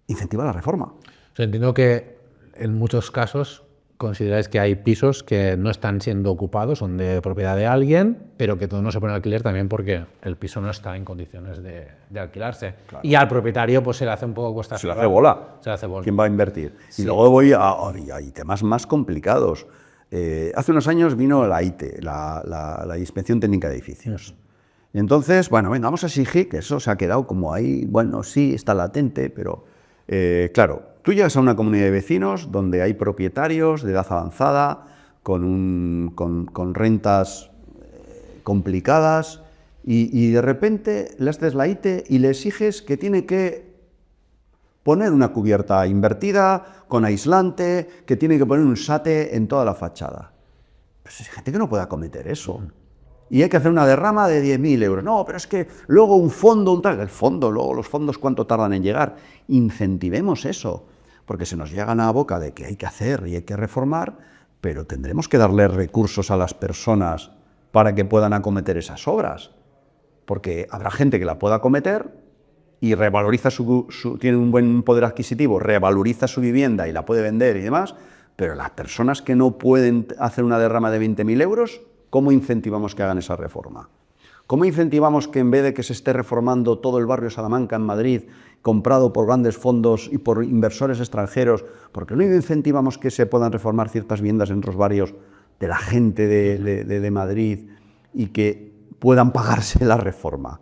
incentiva la reforma. Entiendo que en muchos casos consideráis que hay pisos que no están siendo ocupados, son de propiedad de alguien, pero que todo no se pone a alquiler también porque el piso no está en condiciones de alquilarse. Claro. Y al propietario pues se le hace un poco cuesta. Se le hace bola. Se le hace bola. ¿Quién va a invertir? Sí. Y luego hay temas más complicados. Hace unos años vino la ITE, la Inspección Técnica de Edificios. Y entonces, bueno, venga, vamos a exigir, que eso se ha quedado como ahí, bueno, sí, está latente, pero claro, tú llegas a una comunidad de vecinos donde hay propietarios de edad avanzada, con rentas complicadas, y de repente le haces la ITE y le exiges que tiene que poner una cubierta invertida, con aislante, que tiene que poner un SATE en toda la fachada. Pues hay gente que no puede acometer eso. Y hay que hacer una derrama de 10.000 euros. No, pero es que luego un fondo, el fondo, luego los fondos, ¿cuánto tardan en llegar? Incentivemos eso, porque se nos llegan a la boca de que hay que hacer y hay que reformar, pero tendremos que darle recursos a las personas para que puedan acometer esas obras, porque habrá gente que la pueda acometer y revaloriza tiene un buen poder adquisitivo, revaloriza su vivienda y la puede vender y demás, pero las personas que no pueden hacer una derrama de 20.000 euros, ¿cómo incentivamos que hagan esa reforma? ¿Cómo incentivamos que en vez de que se esté reformando todo el barrio Salamanca en Madrid, comprado por grandes fondos y por inversores extranjeros, por qué no incentivamos que se puedan reformar ciertas viviendas en otros barrios de la gente de Madrid y que puedan pagarse la reforma?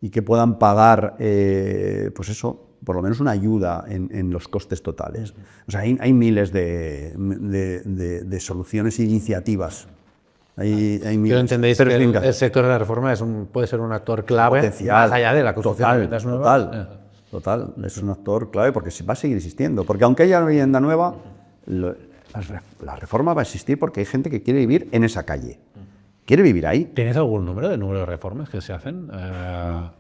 Y que puedan pagar, pues eso, por lo menos una ayuda en los costes totales. O sea, hay miles de soluciones e iniciativas. Pero entendéis que el sector de la reforma puede ser un actor clave potencial, más allá de la construcción de viviendas nuevas. Total, es un actor clave porque va a seguir existiendo. Porque aunque haya vivienda nueva, la reforma va a existir porque hay gente que quiere vivir en esa calle. ¿Quiere vivir ahí? ¿Tienes algún número de reformas que se hacen?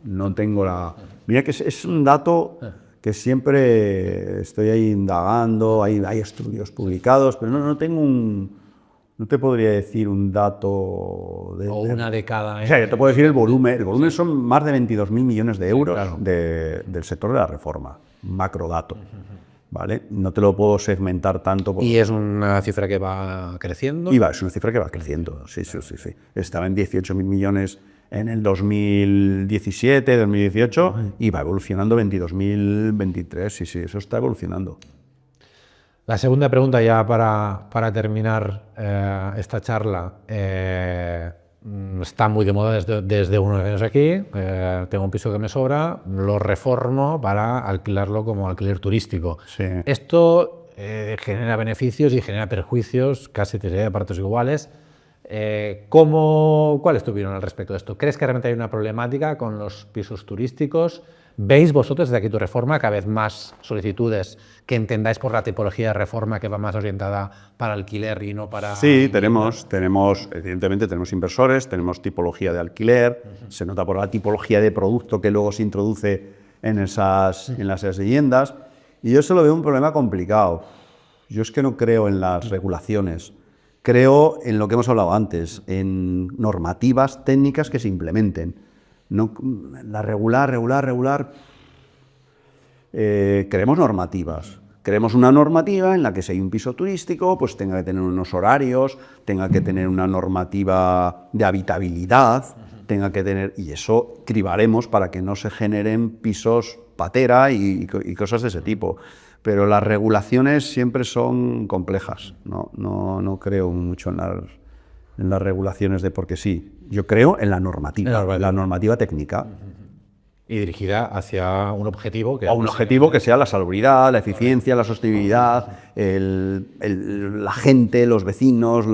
No tengo la... Mira que es un dato que siempre estoy ahí indagando, hay estudios publicados, pero no tengo no te podría decir un dato... O una de cada... O sea, yo te puedo decir el volumen. El volumen son más de 22.000 millones de euros del sector de la reforma. Macrodato. ¿Vale? No te lo puedo segmentar tanto. ¿Y es una cifra que va creciendo? Es una cifra que va creciendo, sí. Estaba en 18.000 millones en el 2017, 2018, y va evolucionando 22.023, sí, eso está evolucionando. La segunda pregunta ya para terminar esta charla. Está muy de moda desde unos años aquí. Tengo un piso que me sobra, lo reformo para alquilarlo como alquiler turístico. Sí. Esto genera beneficios y genera perjuicios, casi te diría de partes iguales. ¿Cuál es tu opinión al respecto de esto? ¿Crees que realmente hay una problemática con los pisos turísticos? ¿Veis vosotros desde Aquí Tu Reforma cada vez más solicitudes que entendáis por la tipología de reforma que va más orientada para alquiler y no para... Sí, evidentemente tenemos inversores, tenemos tipología de alquiler, se nota por la tipología de producto que luego se introduce en las viviendas, y yo se lo veo un problema complicado. Yo es que no creo en las regulaciones, creo en lo que hemos hablado antes, en normativas técnicas que se implementen. No, la regular. Queremos normativas. Queremos una normativa en la que si hay un piso turístico, pues tenga que tener unos horarios, tenga que tener una normativa de habitabilidad, tenga que tener... Y eso cribaremos para que no se generen pisos patera y cosas de ese tipo. Pero las regulaciones siempre son complejas. No creo mucho en las regulaciones de porque sí. Yo creo en la normativa técnica. Y dirigida hacia un objetivo que... A un objetivo que sea la salubridad, la eficiencia, la sostenibilidad, la gente, los vecinos,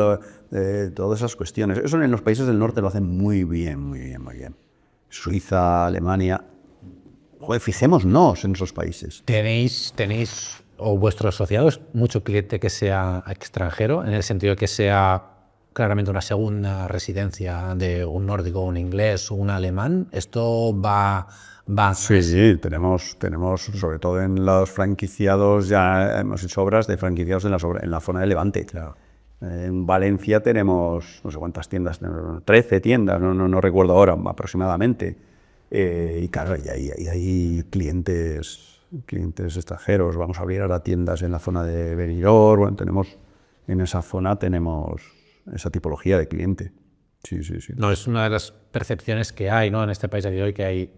todas esas cuestiones. Eso en los países del norte lo hacen muy bien. Suiza, Alemania... Joder, fijémonos en esos países. ¿Tenéis o vuestros asociados mucho cliente que sea extranjero, en el sentido que sea claramente una segunda residencia de un nórdico, un inglés o un alemán? ¿Esto va Sí, tenemos, sobre todo en los franquiciados, ya hemos hecho obras de franquiciados en la zona de Levante. Claro. En Valencia tenemos, no sé cuántas tiendas, 13 tiendas, no recuerdo ahora aproximadamente. Y claro, hay clientes extranjeros. Vamos a abrir ahora tiendas en la zona de Benidorm. Bueno, en esa zona tenemos esa tipología de cliente. Sí. No, es una de las percepciones que hay, ¿no?, en este país de hoy, que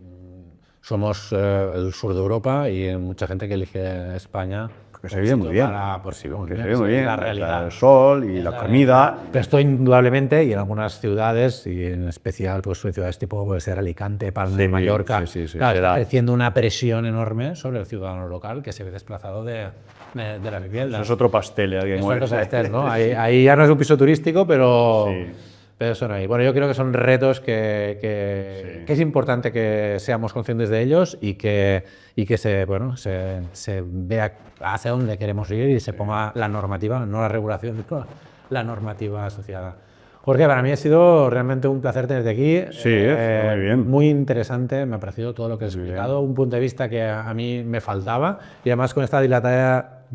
somos el sur de Europa y hay mucha gente que elige España. Porque se vive muy bien. Se vive muy bien. La realidad. El sol y la comida. Pero esto indudablemente, y en algunas ciudades, y en especial pues ciudades tipo puede ser Alicante, Palma de Mallorca, claro, está creciendo una presión enorme sobre el ciudadano local que se ve desplazado de la vivienda. Eso es otro pastel. Es otro pastel, ¿no? Ahí ya no es un piso turístico, pero... Sí. Pero son ahí. Bueno, yo creo que son retos que es importante que seamos conscientes de ellos y que se vea hacia dónde queremos ir y se ponga la normativa, no la regulación, la normativa asociada. Jorge, para mí ha sido realmente un placer tenerte aquí. Sí, muy bien. Muy interesante, me ha parecido todo lo que has explicado, un punto de vista que a mí me faltaba, y además con esta dilatada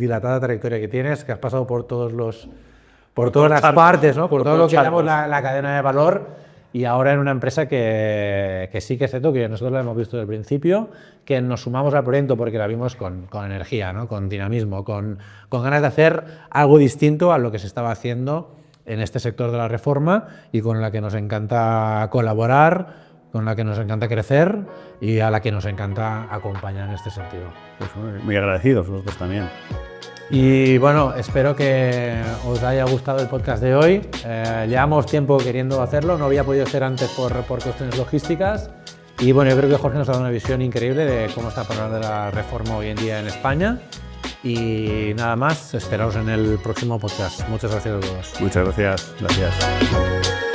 trayectoria que tienes, que has pasado por todos los por todas las partes, ¿no? Por todo lo que charcos. llamamos la cadena de valor. Y ahora en una empresa que sí que es cierto que nosotros la hemos visto desde el principio, que nos sumamos al proyecto porque la vimos con energía, ¿no? Con dinamismo, con ganas de hacer algo distinto a lo que se estaba haciendo en este sector de la reforma y con la que nos encanta colaborar, con la que nos encanta crecer y a la que nos encanta acompañar en este sentido. Pues muy agradecidos vosotros también. Y bueno, espero que os haya gustado el podcast de hoy. Llevamos tiempo queriendo hacerlo, no había podido ser antes por cuestiones logísticas. Y bueno, yo creo que Jorge nos ha dado una visión increíble de cómo está el panorama de la reforma hoy en día en España. Y nada más, esperaos en el próximo podcast. Muchas gracias a todos. Muchas gracias. Gracias.